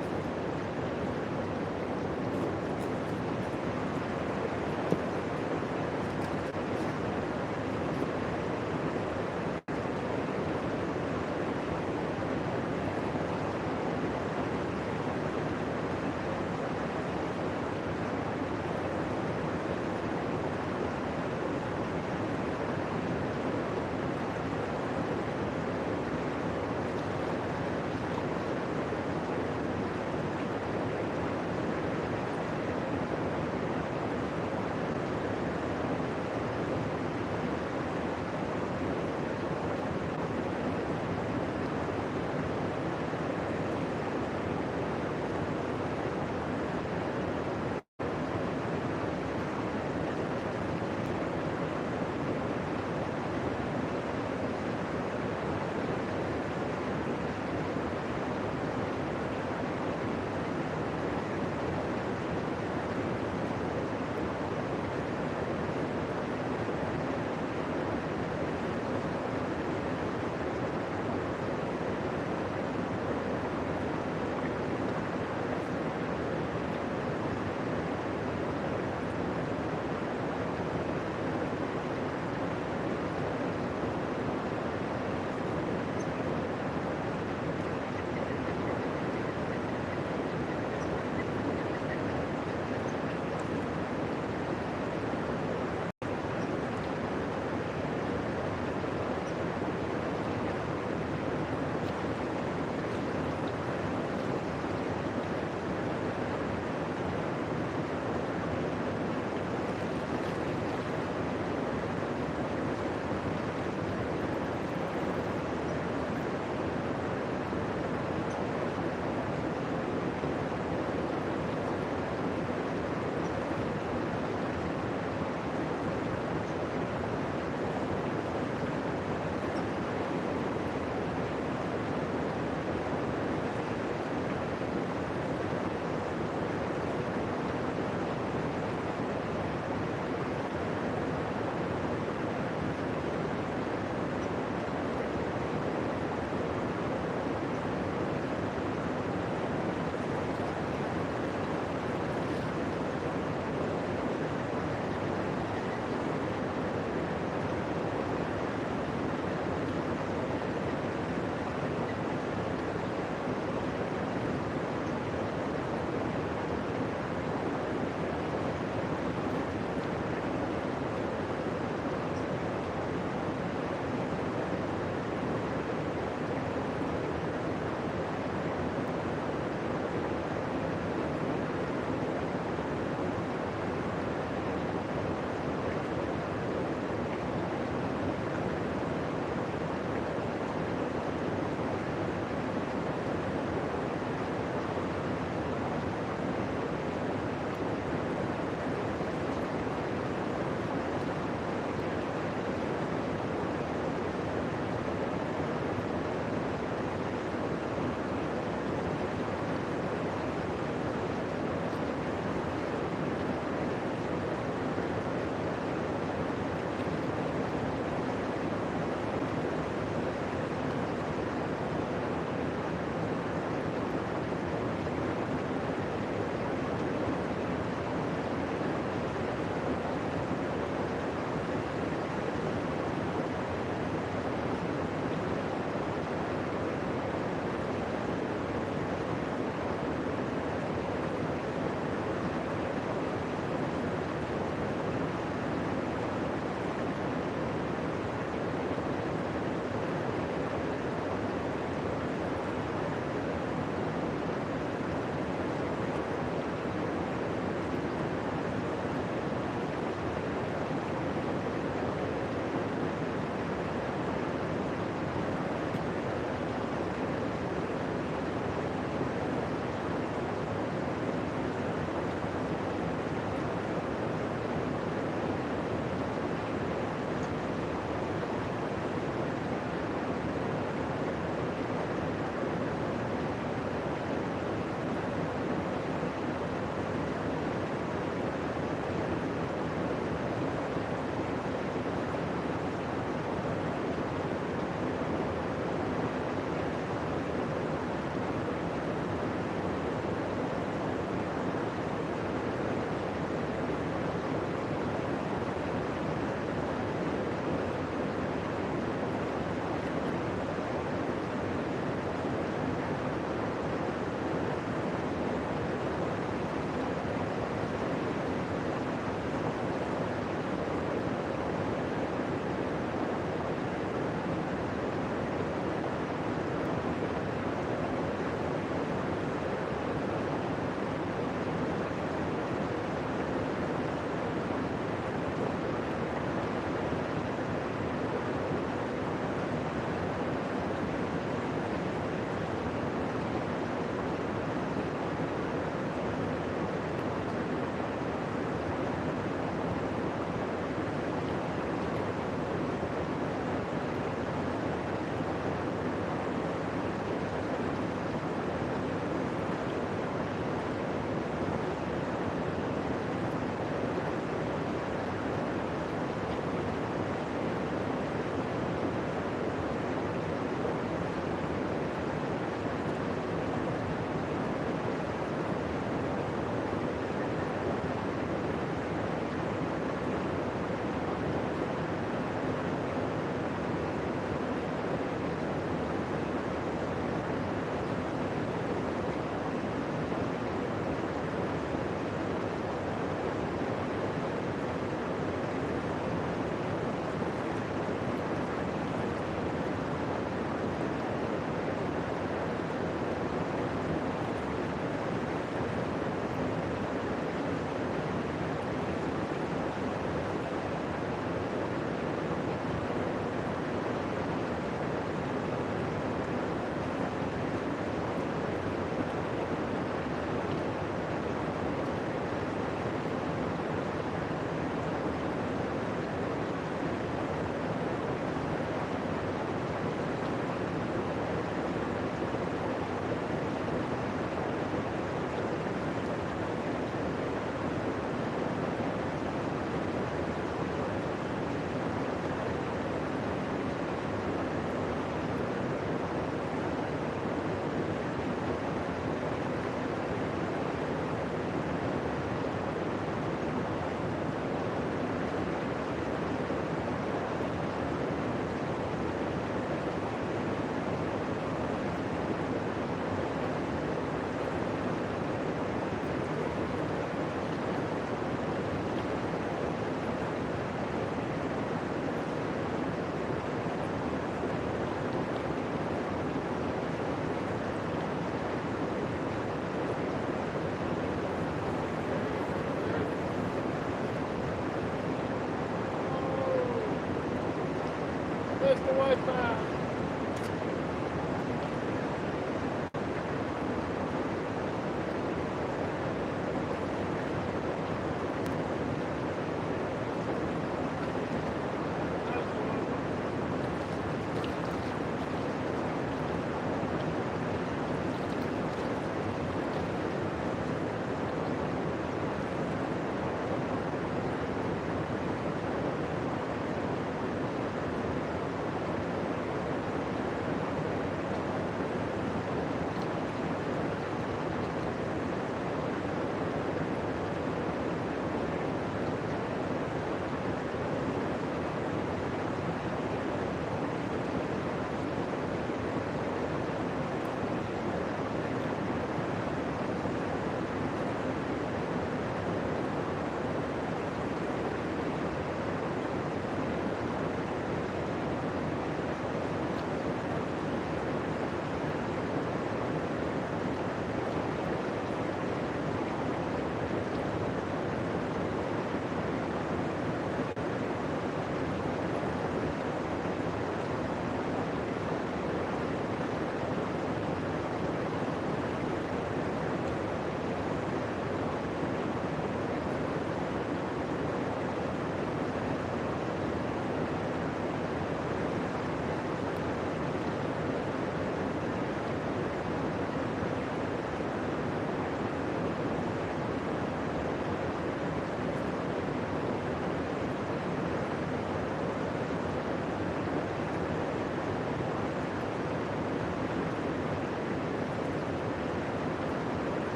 missed the white bass.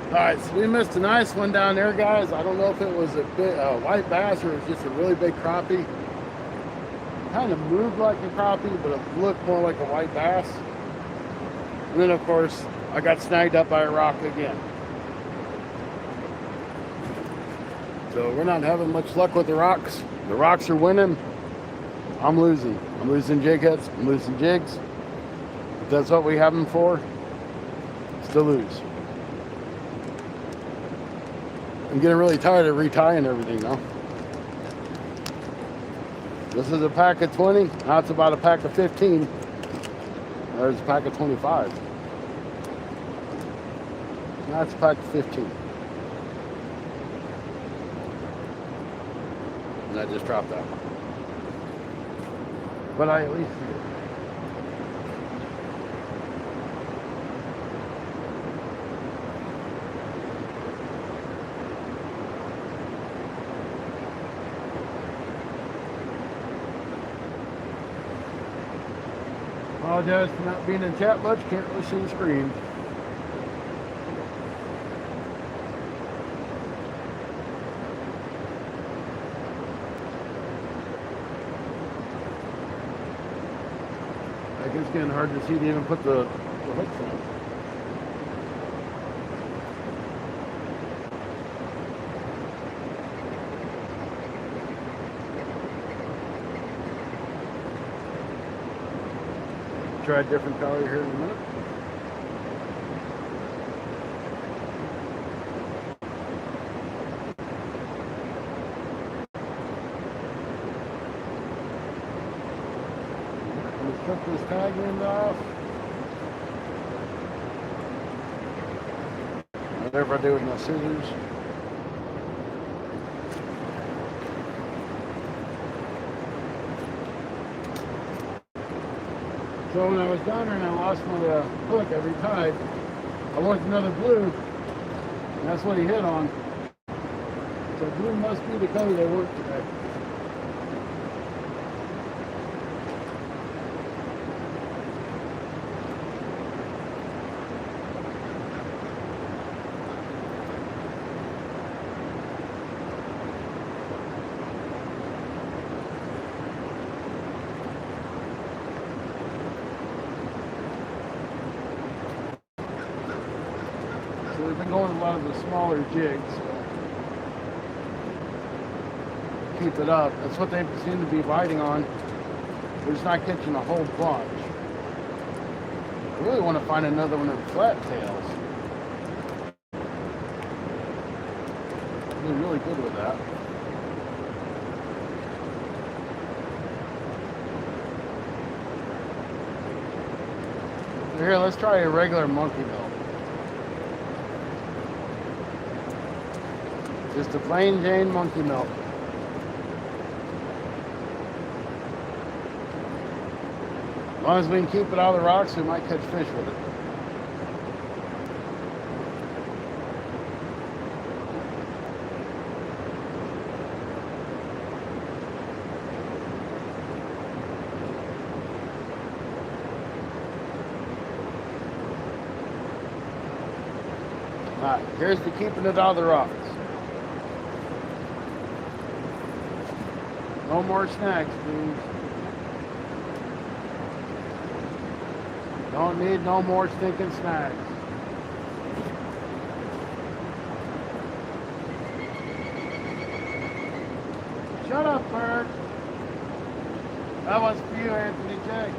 Alright, so we missed a nice one down there, guys. I don't know if it was a white bass or it was just a really big crappie. Kind of moved like a crappie, but it looked more like a white bass. And then, of course, I got snagged up by a rock again. So we're not having much luck with the rocks. The rocks are winning. I'm losing. I'm losing jig heads. I'm losing jigs. If that's what we have them for, it's to lose. I'm getting really tired of retying everything now. This is a pack of 20. Now it's about a pack of 15. There's a pack of 25. Now it's a pack of 15. And I just dropped that. But I at least see it. Apologize for not being in chat much. Can't really see the screen. I guess it's getting hard to see to even put the hooks on. Try a different color here in a minute. Let's cut this tag end off. Whatever I do with my scissors. So when I was down there and I lost my hook, I retied. I wanted another blue, and that's what he hit on. So blue must be the color they work today. We've been going a lot of the smaller jigs. Keep it up. That's what they seem to be biting on. We're just not catching a whole bunch. I really want to find another one of the flat tails. I've been really good with that. Here, let's try a regular monkey milk. Just a plain Jane monkey milk. As long as we can keep it out of the rocks, we might catch fish with it. Alright, here's to keeping it out of the rocks. No more snags, please. Don't need no more stinking snags. Shut up, bird. That one's for you, Anthony J.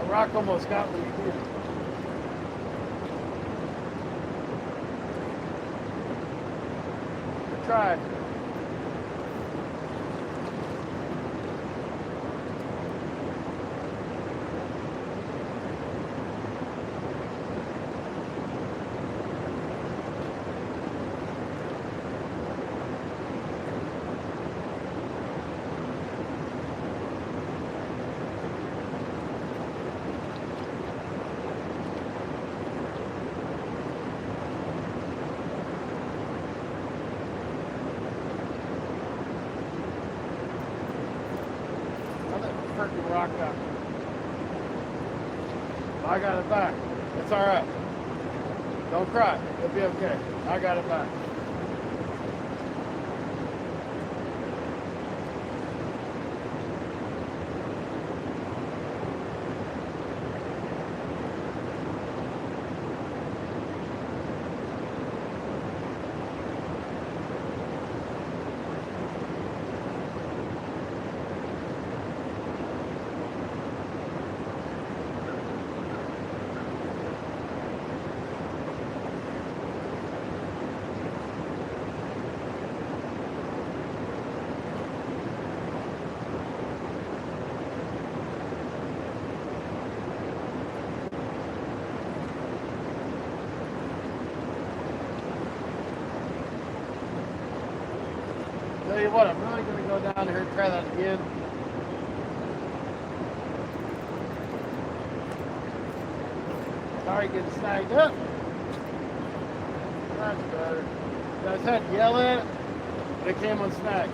Rock almost got me here. Try. Freaking rock out. I got it back. It's all right. Don't cry. It'll be okay. I got it back. what, I'm really going to go down here and try that again. Sorry, getting snagged up. That's better. I just had to yell at it, but it came unsnagged.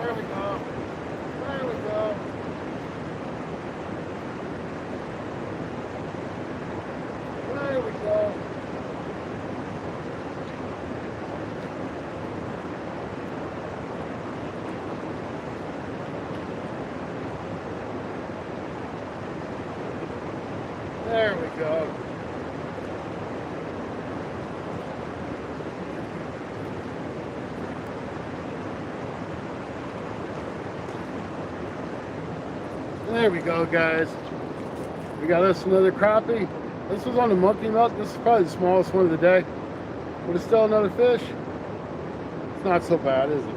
There we go. There we go. There we go. There we go. There we go, guys. We got us another crappie. This was on the monkey milk. This is probably the smallest one of the day. But it's still another fish. It's not so bad, is it?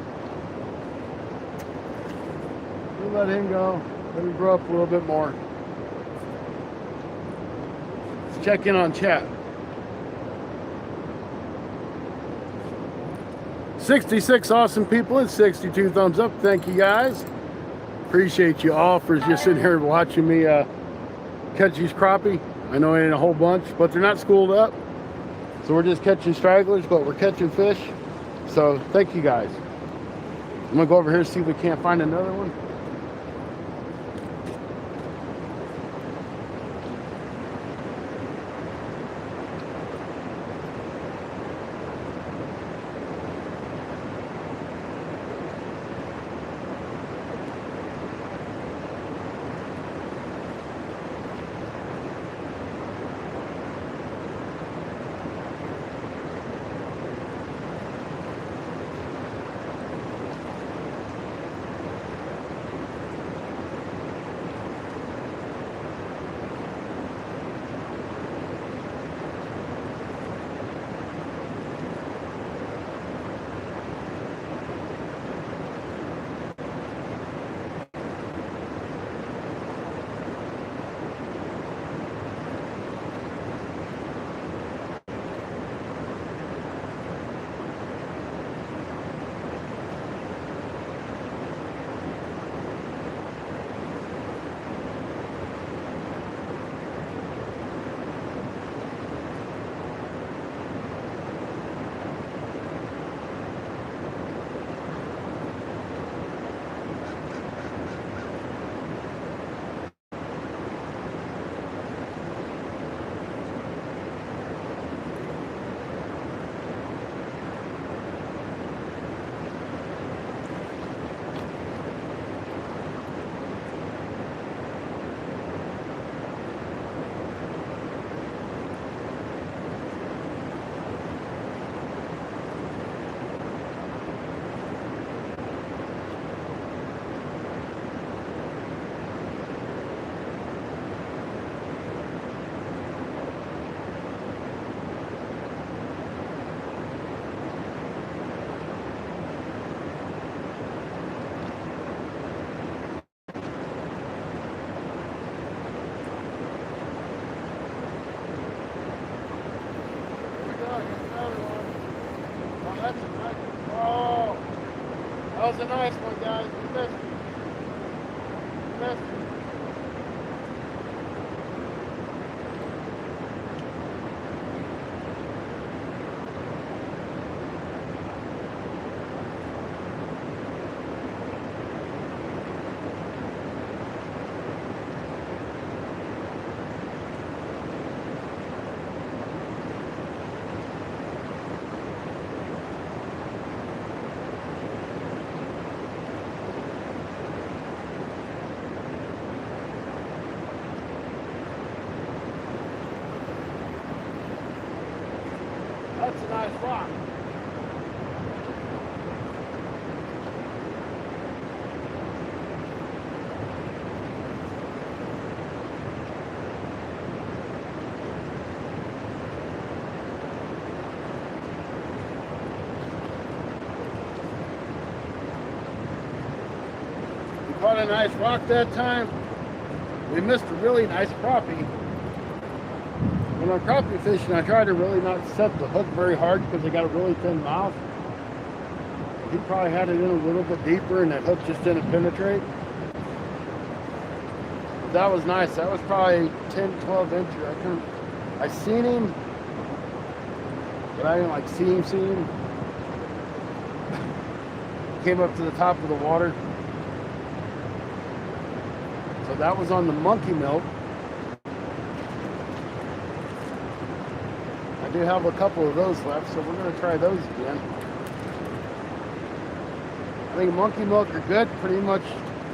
We'll let him go. Let him grow up a little bit more. Let's check in on chat. 66 awesome people and 62 thumbs up. Thank you, guys. Appreciate you all for just sitting here watching me catch these crappie. I know it ain't a whole bunch, but they're not schooled up. So we're just catching stragglers, but we're catching fish. So thank you, guys. I'm gonna go over here and see if we can't find another one. was a nice one, guys. We missed it. We missed it. That's a nice rock. We caught a nice rock that time. We missed a really nice crappie. When I'm crappie fishing, I try to really not set the hook very hard because they got a really thin mouth. He probably had it in a little bit deeper and that hook just didn't penetrate. But that was nice. That was probably 10, 12 inches. I seen him, but I didn't like see him. Came up to the top of the water. So that was on the monkey milk. I do have a couple of those left, so we're going to try those again. I think monkey milk are good pretty much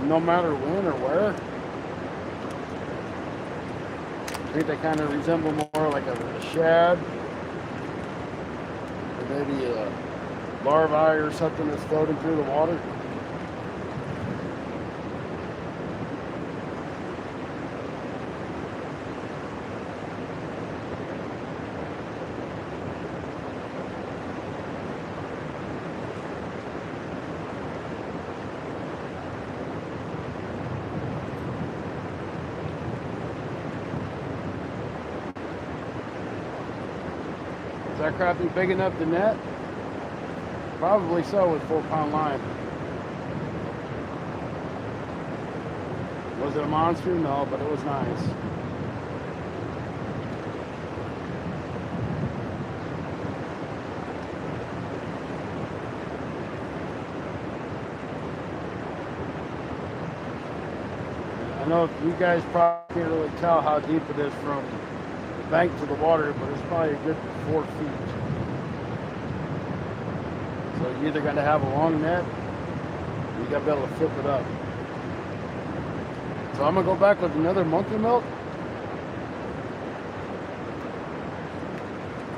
no matter when or where. I think they kind of resemble more like a shad, or maybe a larvae or something that's floating through the water. Is that crappie big enough to net? Probably so with 4-pound line. Was it a monster? No, but it was nice. I know you guys probably can't really tell how deep it is from the bank to the water, but it's probably a good 4 feet. So you're either going to have a long net, or you got to be able to flip it up. So I'm going to go back with another monkey milk.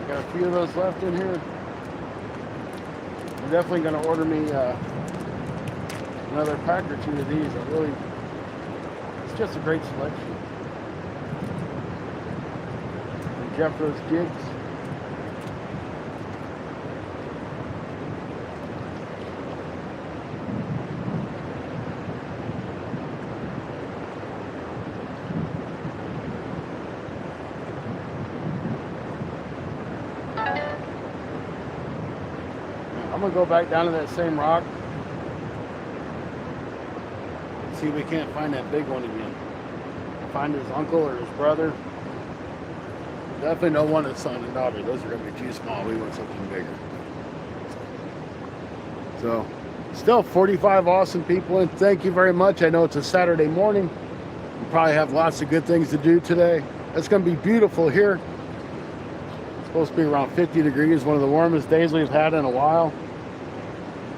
Got a few of those left in here. I'm definitely going to order me another pack or 2 of these. It's just a great selection. And Jeffro's Jigs. I'm gonna go back down to that same rock. See if we can't find that big one again. Find his uncle or his brother. Definitely no one his son and daughter. Those are gonna be too small. We want something bigger. So, still 45 awesome people, and thank you very much. I know it's a Saturday morning. You probably have lots of good things to do today. It's gonna be beautiful here. It's supposed to be around 50 degrees, one of the warmest days we've had in a while.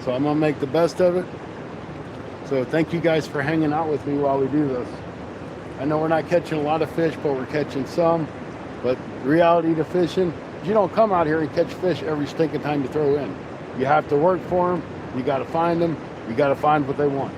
So I'm gonna make the best of it. So thank you guys for hanging out with me while we do this. I know we're not catching a lot of fish, but we're catching some. But the reality to fishing, you don't come out here and catch fish every stinking time you throw in. You have to work for them. You got to find them. You got to find what they want.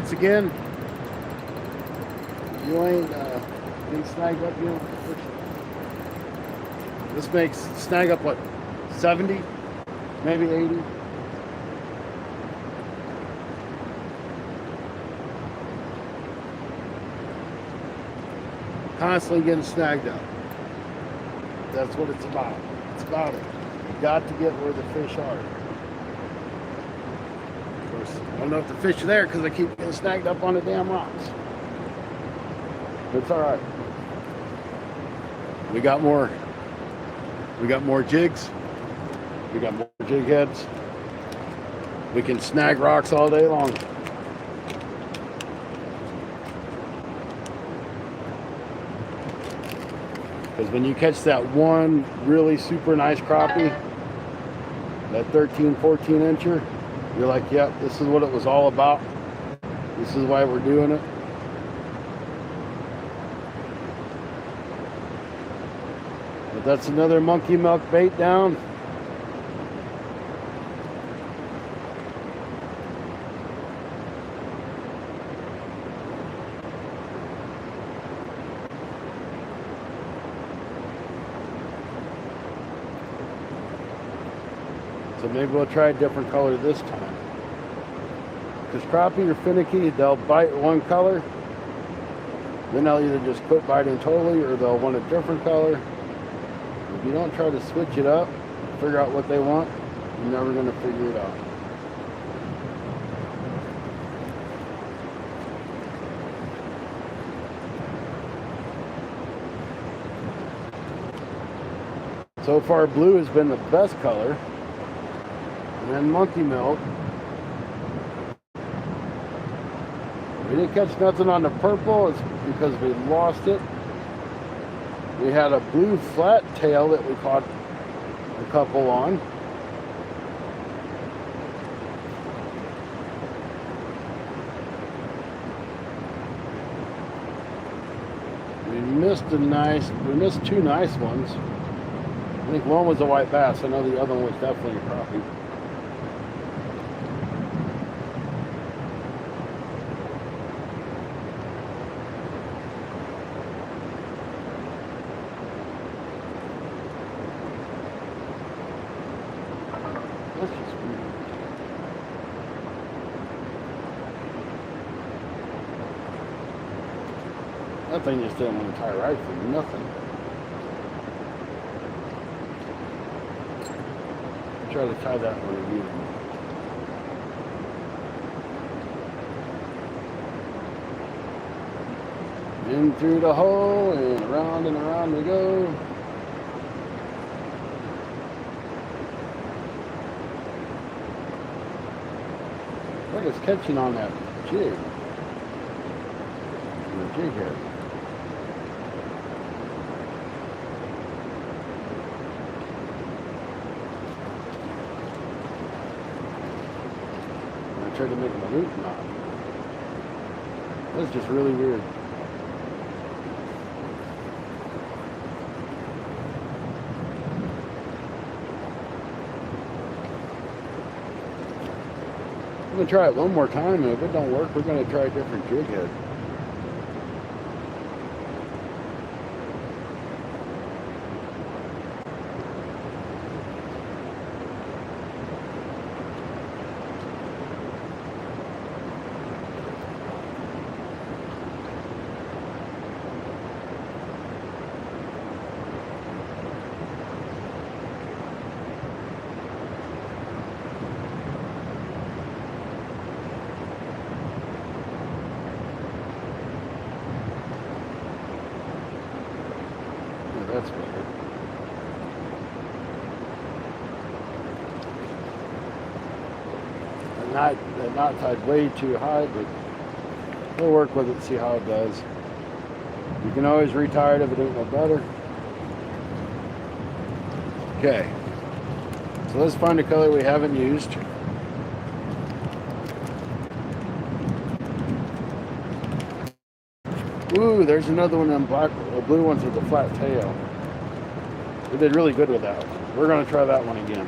once again, you ain't been snagged up, you know. This makes snag up what, 70, maybe 80. Constantly getting snagged up. That's what it's about. It's about it. You got to get where the fish are. Of course, I don't know if the fish are there because I keep getting snagged up on the damn rocks. It's all right. We got more. We got more jigs. We got more jig heads. We can snag rocks all day long. Because when you catch that one really super nice crappie, that 13, 14 incher, you're like, yep, this is what it was all about. This is why we're doing it. But that's another monkey milk bait down. So maybe we'll try a different color this time. Because crappie are finicky, they'll bite one color, then they'll either just quit biting totally or they'll want a different color. If you don't try to switch it up, figure out what they want, you're never going to figure it out. So far blue has been the best color. And then monkey milk. We didn't catch nothing on the purple. It's because we lost it. We had a blue flat tail that we caught a couple on. We missed two nice ones. I think one was a white bass. I know the other one was definitely a crappie. That's just weird. That thing just didn't want to tie right for nothing. Try to tie that one again. In through the hole and around we go. Look, it's catching on that jig. The jig head. Tried to make my root knot. That's just really weird. I'm gonna try it one more time, and if it don't work, we're gonna try a different jig head. That's better. The knot tied way too high, but we'll work with it, see how it does. You can always retire it if it ain't no better. Okay, so let's find a color we haven't used. Ooh, there's another one of them black, blue ones with the flat tail. We did really good with that. We're going to try that one again.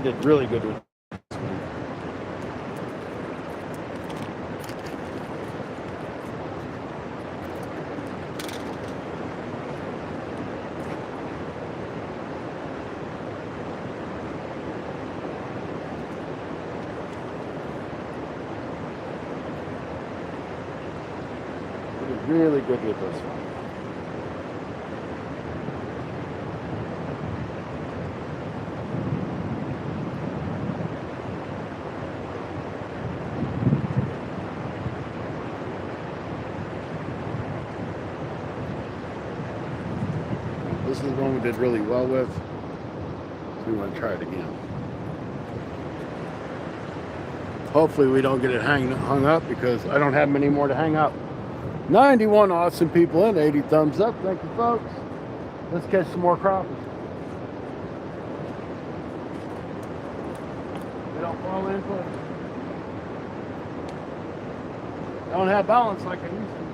did really good with this one. Really good with this one. This is the one we did really well with. So we want to try it again. Hopefully we don't get it hung up because I don't have many more to hang up. 91 awesome people in, 80 thumbs up. Thank you, folks. Let's catch some more crappie. They don't fall in place. Don't have balance like I used to.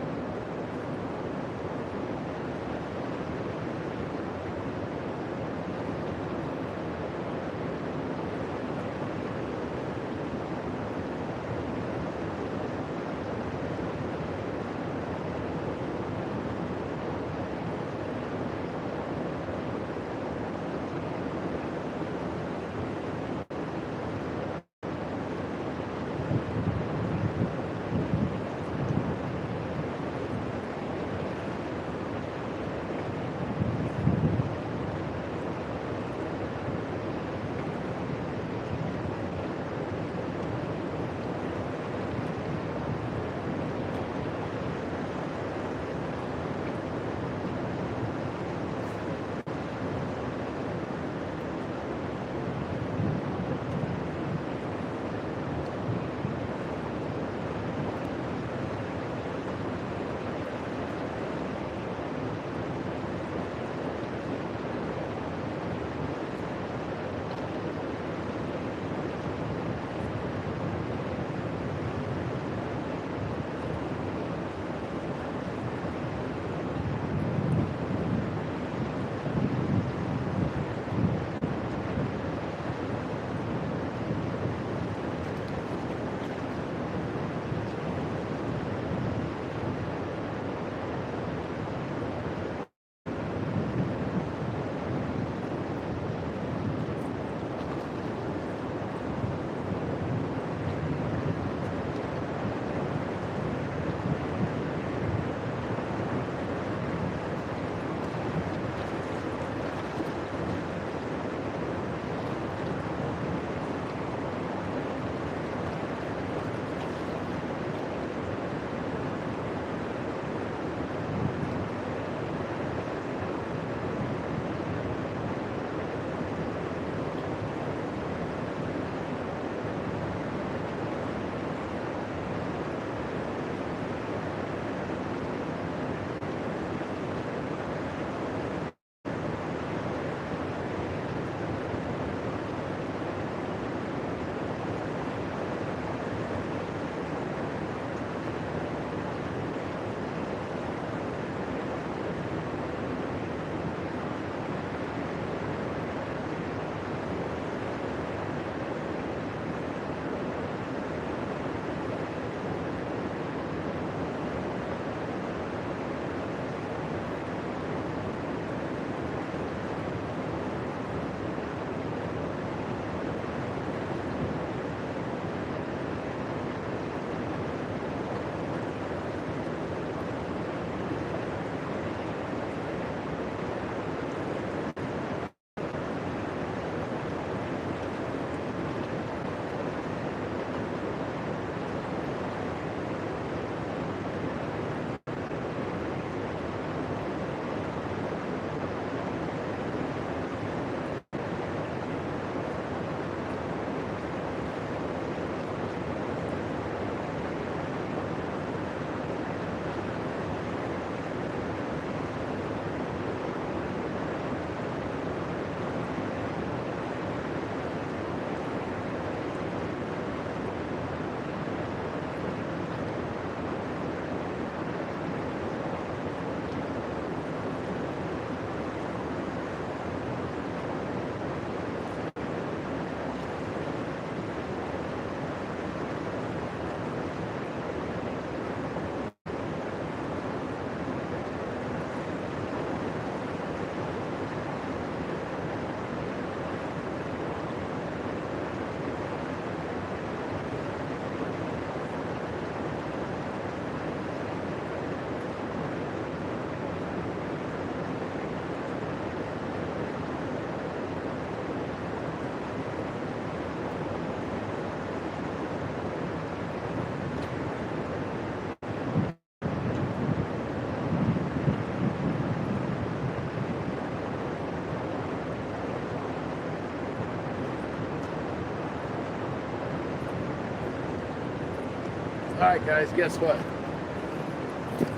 Alright guys, guess what?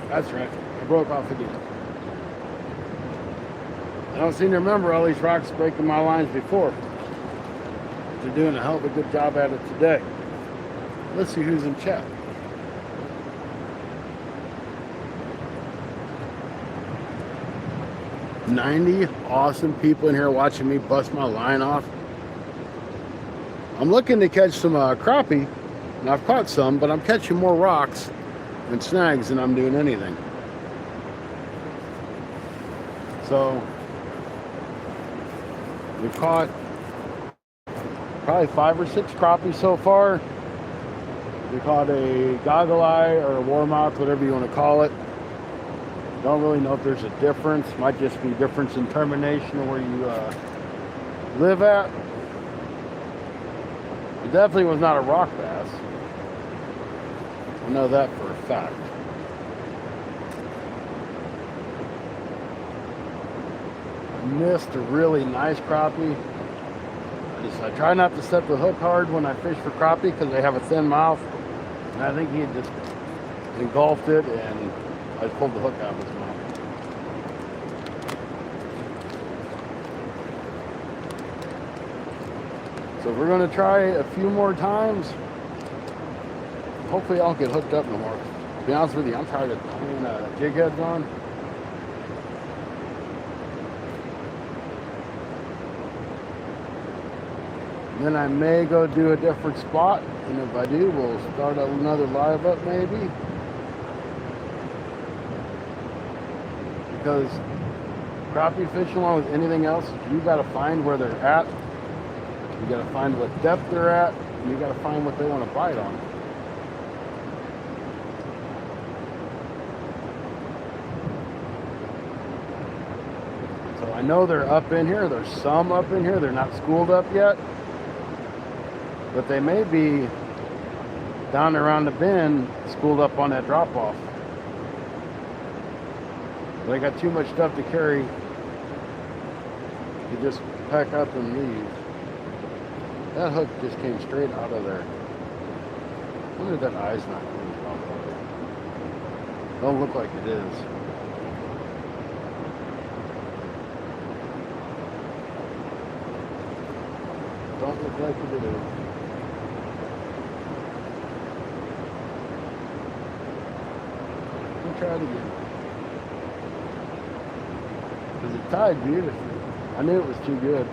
That's right, I broke off again. I don't seem to remember all these rocks breaking my lines before. They're doing a hell of a good job at it today. Let's see who's in chat. "90 awesome people in here watching me bust my line off." I'm looking to catch some crappie, and I've caught some, but I'm catching more rocks and snags than I'm doing anything. So we've caught probably 5 or 6 crappie so far. We caught a goggle eye or a warmouth, whatever you want to call it. Don't really know if there's a difference. Might just be difference in termination of where you live at. It definitely was not a rock bass. I know that for a fact. I missed a really nice crappie. I try not to set the hook hard when I fish for crappie because they have a thin mouth. And I think he had just engulfed it and I pulled the hook out of his mouth. So we're going to try a few more times. Hopefully I'll get hooked up no more. To be honest with you, I'm tired of putting jig heads on. Then I may go do a different spot, and if I do, we'll start another live up maybe. Because crappie fishing, along with anything else, you got to find where they're at. You got to find what depth they're at, and you got to find what they want to bite on. So I know they're up in here. There's some up in here. They're not schooled up yet. But they may be down around the bend, schooled up on that drop-off. But I got too much stuff to carry to just pack up and leave. That hook just came straight out of there. I wonder if that eye's not clean off of it. Don't look like it is. Don't look like it is. Try it again. Because it tied beautifully. I knew it was too good.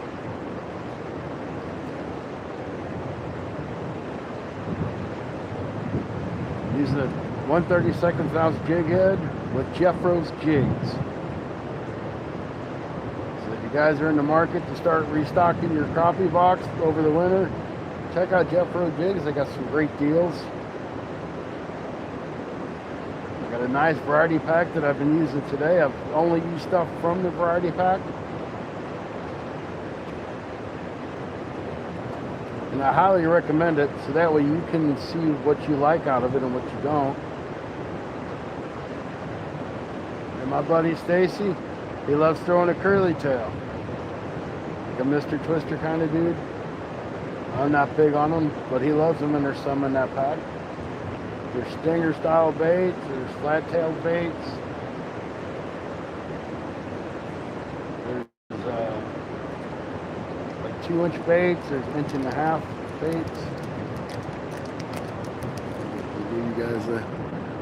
Using a 1/32 ounce jig head with Jeffro's jigs. So if you guys are in the market to start restocking your crappie box over the winter, check out Jeffro jigs. They got some great deals. Got a nice variety pack that I've been using today. I've only used stuff from the variety pack. And I highly recommend it, so that way you can see what you like out of it and what you don't. And my buddy Stacy, he loves throwing a curly tail. Like a Mr. Twister kind of dude. I'm not big on them, but he loves them, and there's some in that pack. There's stinger style baits, there's flat tailed baits. There's like 2-inch baits, there's 1.5-inch baits. To give you guys an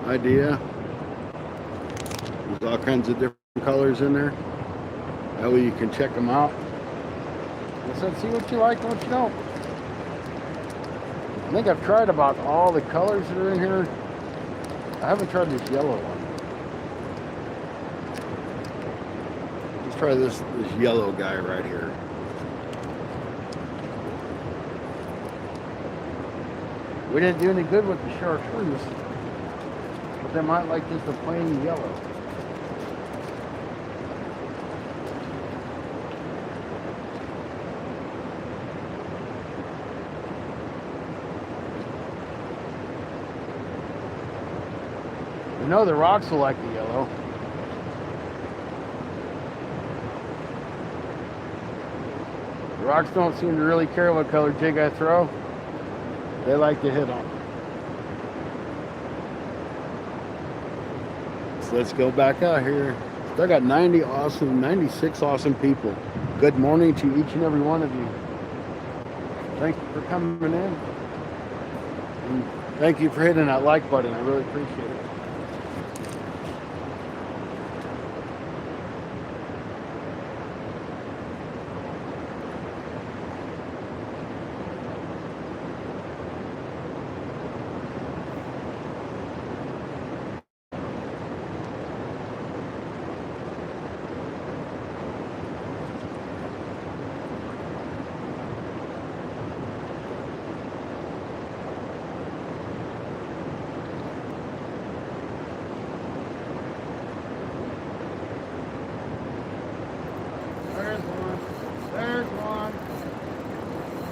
idea. There's all kinds of different colors in there. That way you can check them out. Like I said, see what you like and what you don't. I think I've tried about all the colors that are in here. I haven't tried this yellow one. Let's try this yellow guy right here. We didn't do any good with the chartreuse, but they might like just a plain yellow. I know the rocks will like the yellow. The rocks don't seem to really care what color jig I throw. They like to hit on. let's go back out here. I got 96 awesome people. Good morning to each and every one of you. Thank you for coming in. And thank you for hitting that like button. I really appreciate it. There's one.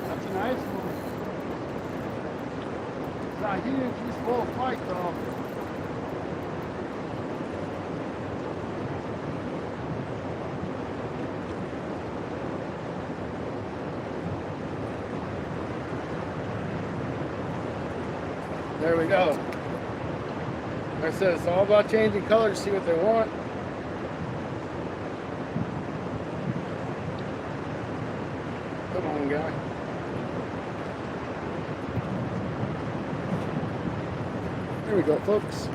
That's a nice one. It's not huge, he's full of fight though. There we go. Like I said, it's all about changing colors to see what they want. Come on, guy. There we go, folks.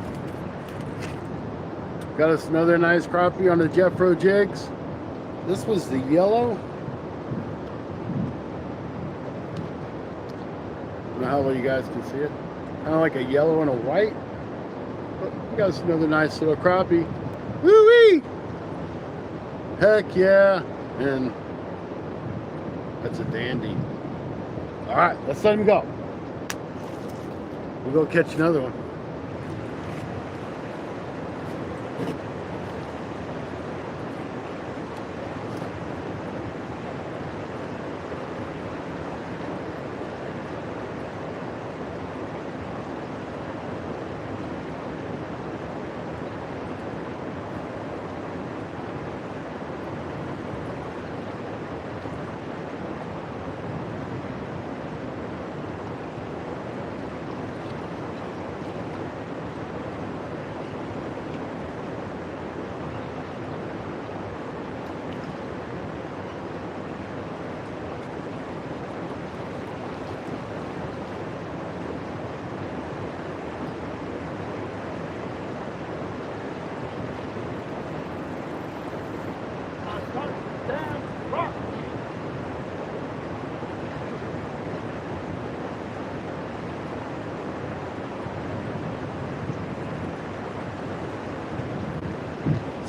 Got us another nice crappie on the Jeffro jigs. This was the yellow. I don't know how well you guys can see it. Kind of like a yellow and a white. But we got us another nice little crappie. Woo-wee! Heck yeah. And that's a dandy. All right, let's let him go. We'll go catch another one.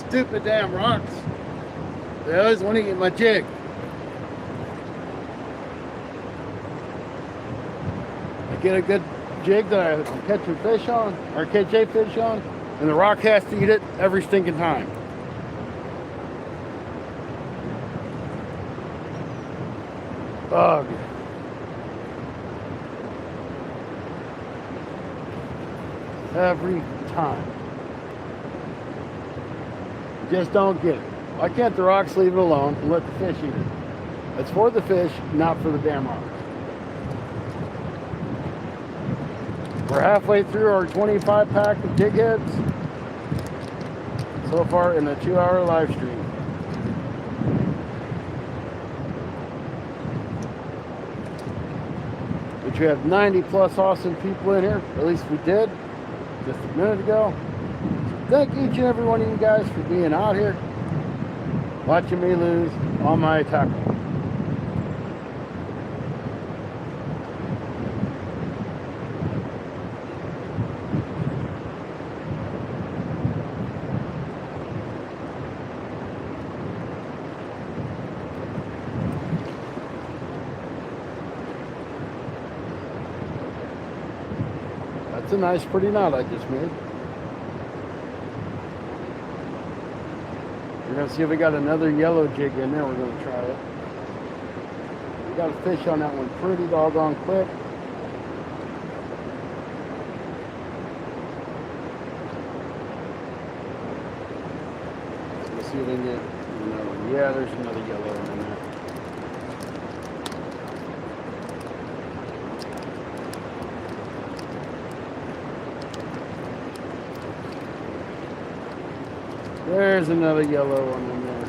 Stupid damn rocks. They always want to get my jig. I get a good jig that I'm catching fish on, or catch a fish on, and the rock has to eat it every stinking time. Ugh. Every time. Just don't get it. Why can't the rocks leave it alone and let the fish eat it? It's for the fish, not for the damn rocks. We're halfway through our 25 pack of jig heads so far in the 2-hour live stream. Which we have 90 plus awesome people in here. At least we did just a minute ago. Thank each and every one of you guys for being out here, watching me lose on my tackle. That's a nice, pretty knot I just made. We're going to see if we got another yellow jig in there. We're going to try it. We got a fish on that one pretty doggone quick. Let's see if we can get another one. Yeah, there's another yellow one in there. There's another yellow one in there.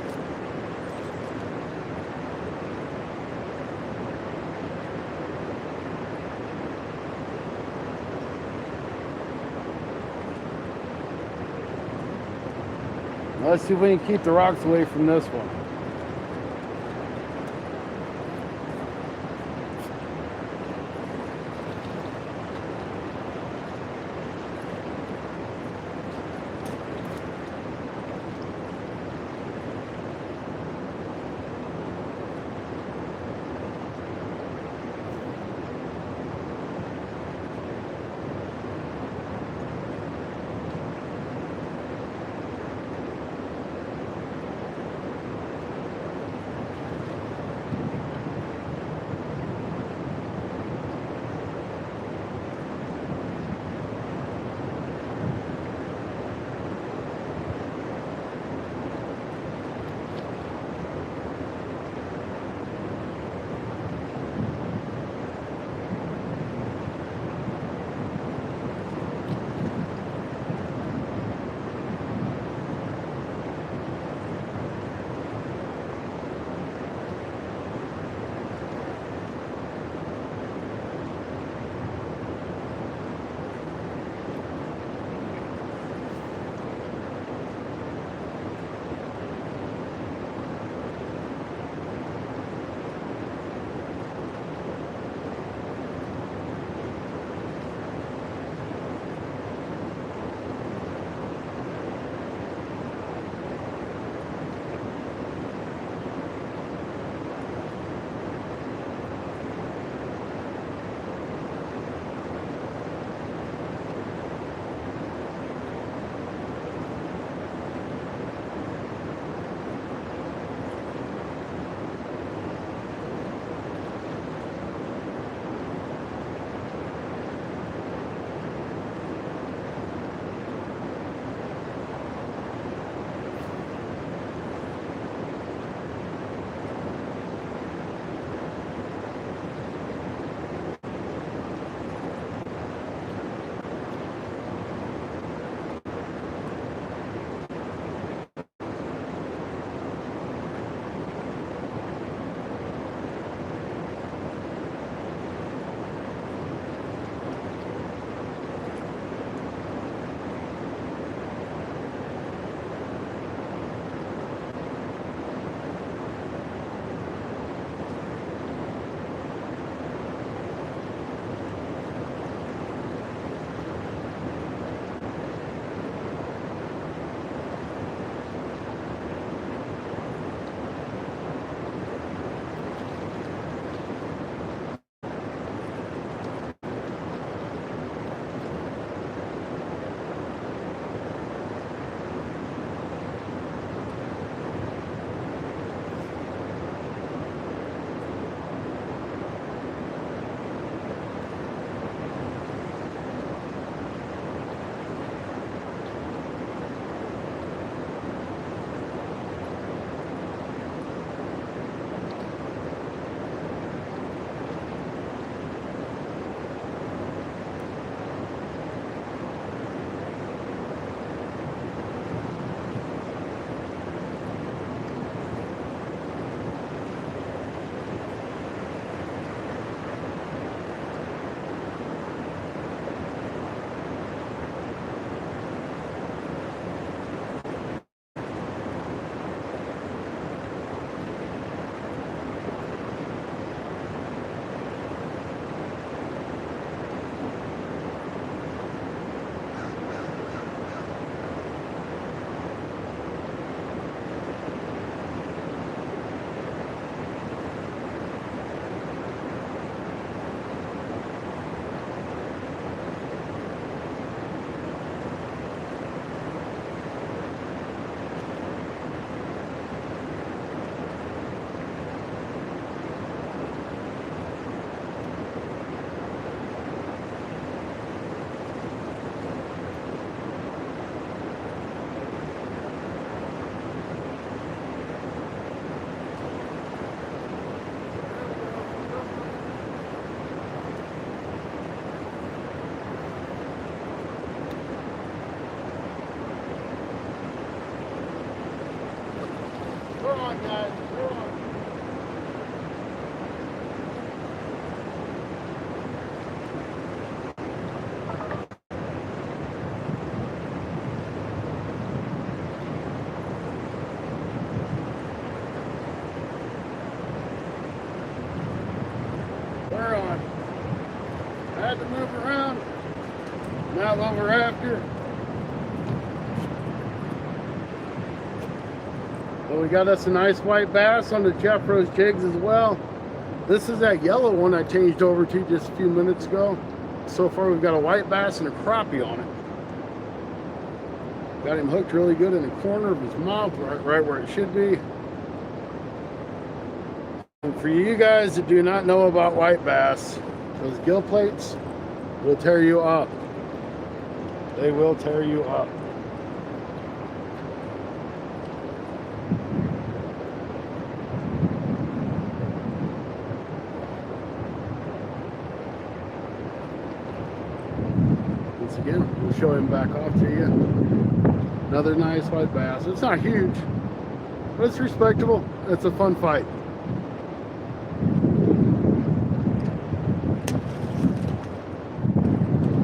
Let's see if we can keep the rocks away from this one. had to move around. Not what we're after. But we got us a nice white bass on the Jeffro's jigs as well. This is that yellow one I changed over to just a few minutes ago. So far we've got a white bass and a crappie on it. Got him hooked really good in the corner of his mouth, right where it should be. And for you guys that do not know about white bass, those gill plates will tear you up. They will tear you up. Once again, we'll show him back off to you. Another nice white bass. It's not huge, but it's respectable. It's a fun fight.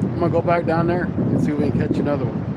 I'm gonna go back down there and see if we can catch another one.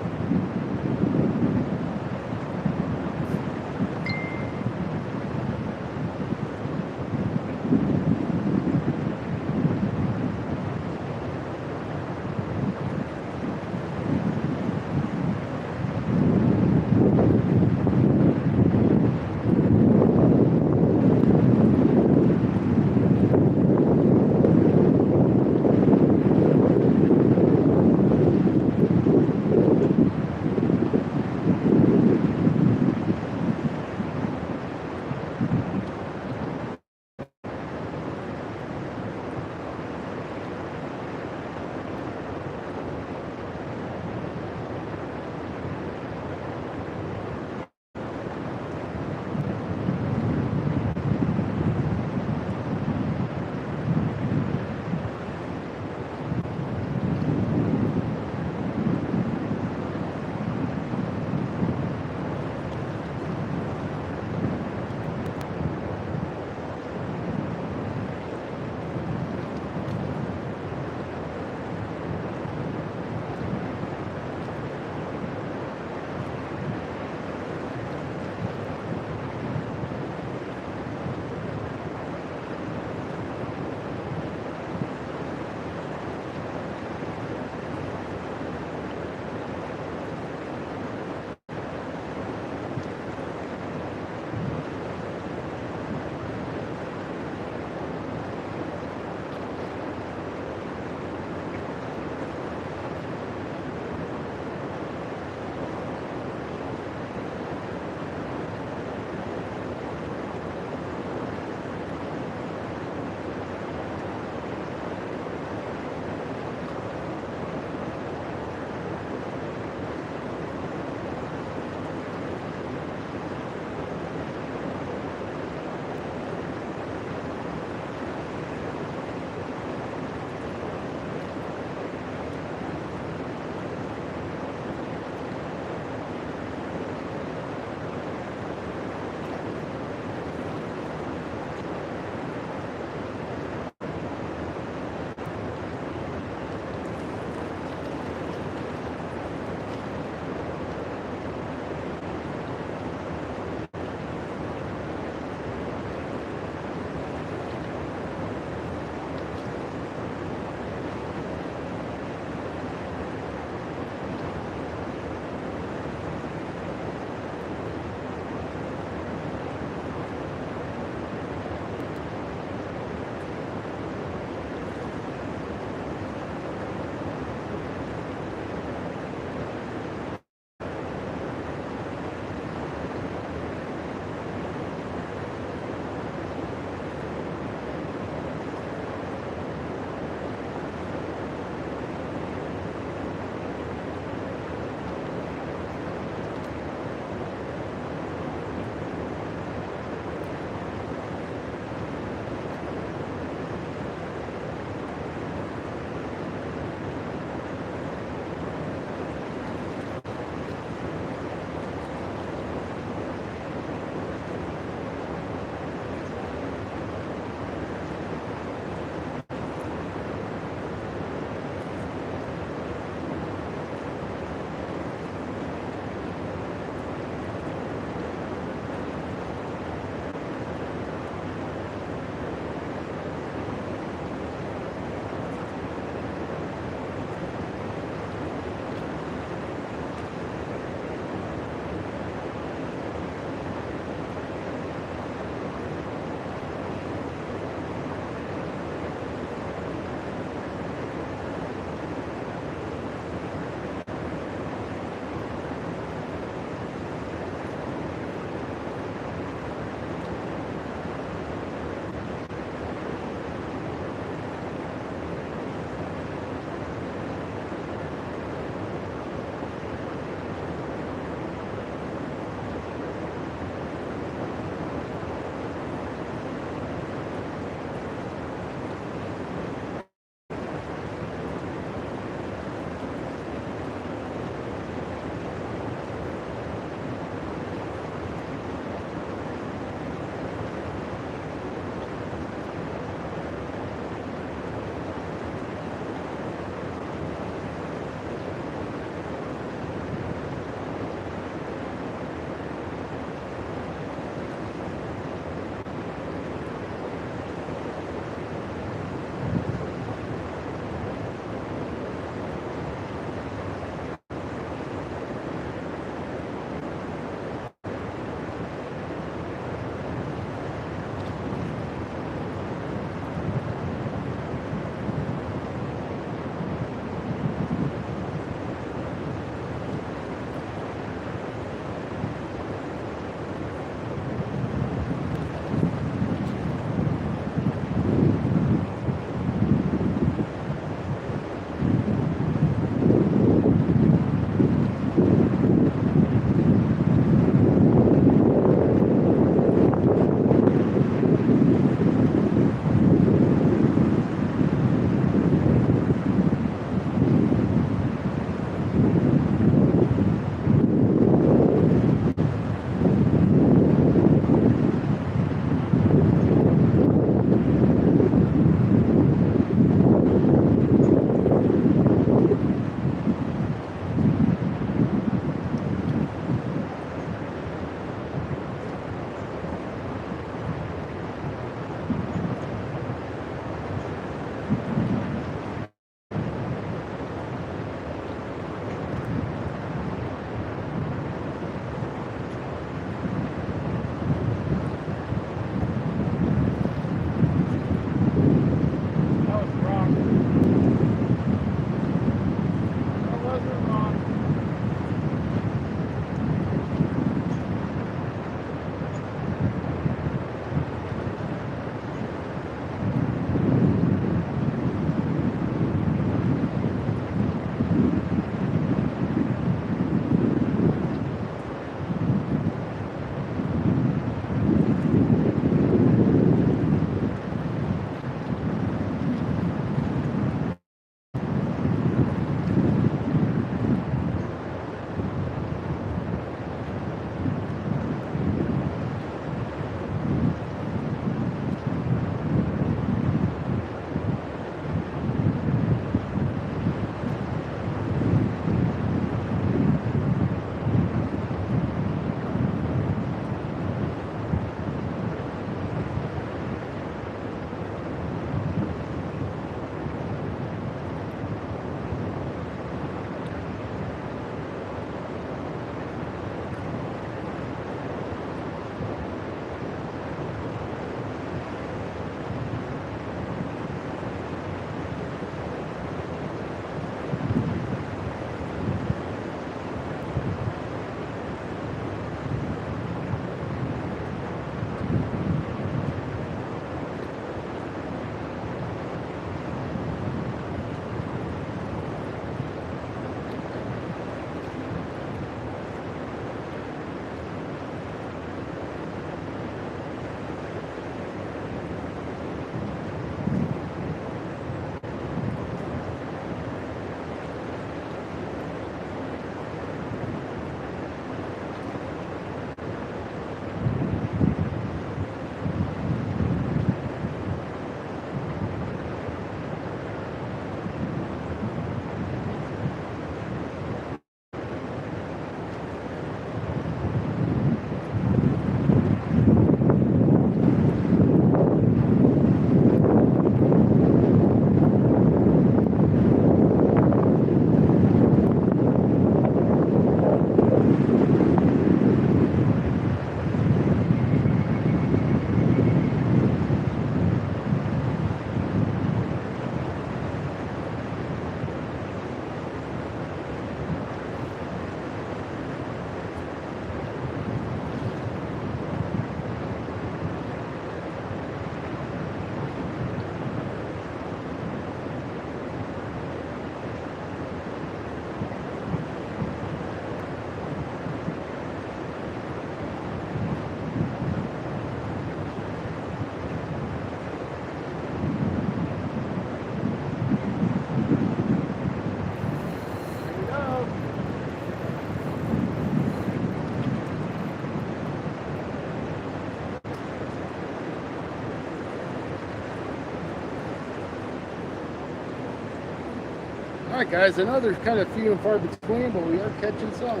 All right, guys, I know there's kind of few and far between, but we are catching some.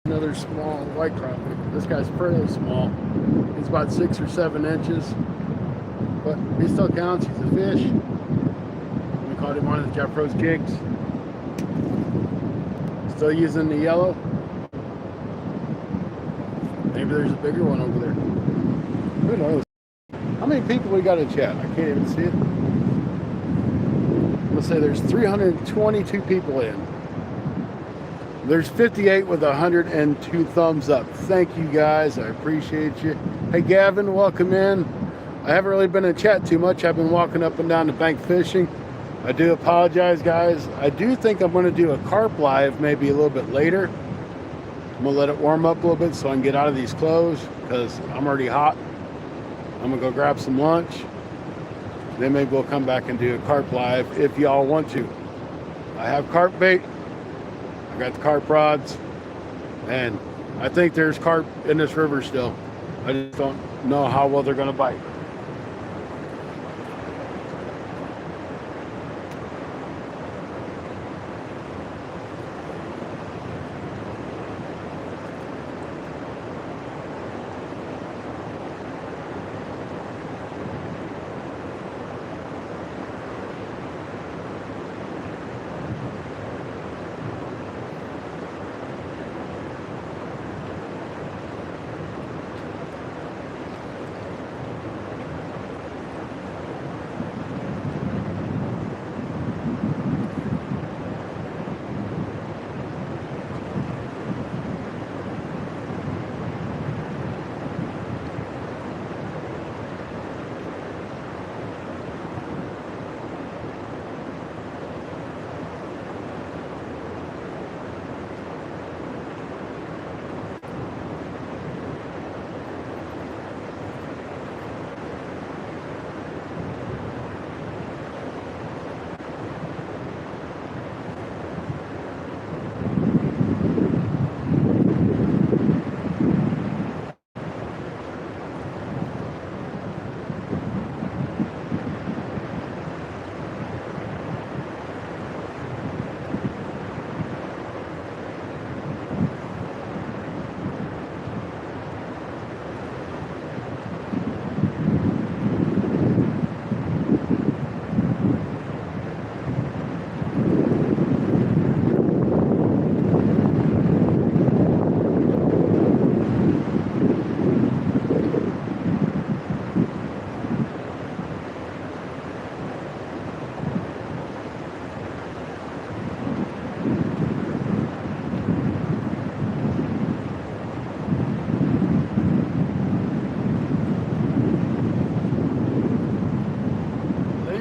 Another small white crappie. This guy's fairly small. He's about 6 or 7 inches, but he still counts. He's a fish. We caught him one of the Jeffro's jigs. Still using the yellow. Maybe there's a bigger one over there. Who knows? How many people we got in chat? I can't even see it. I'm gonna say there's 322 people in. There's 58 with 102 thumbs up. Thank you guys. I appreciate you. Hey Gavin, welcome in. I haven't really been in chat too much. I've been walking up and down the bank fishing. I do apologize, guys. I do think I'm going to do a carp live maybe a little bit later. I'm going to let it warm up a little bit so I can get out of these clothes because I'm already hot. I'm going to go grab some lunch. Then maybe we'll come back and do a carp live if y'all want to. I have carp bait. I got the carp rods. And I think there's carp in this river still. I just don't know how well they're going to bite.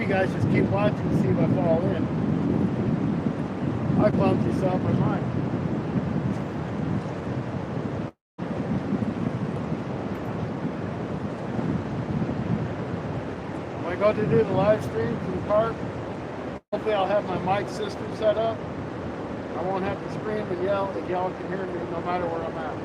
Guys, just keep watching to see if I fall in. I clumsy self in mine. When I go to do the live stream from the carp, hopefully I'll have my mic system set up. I won't have to scream and yell if y'all can hear me no matter where I'm at.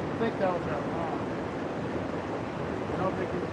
I think that was that wrong. I don't think it was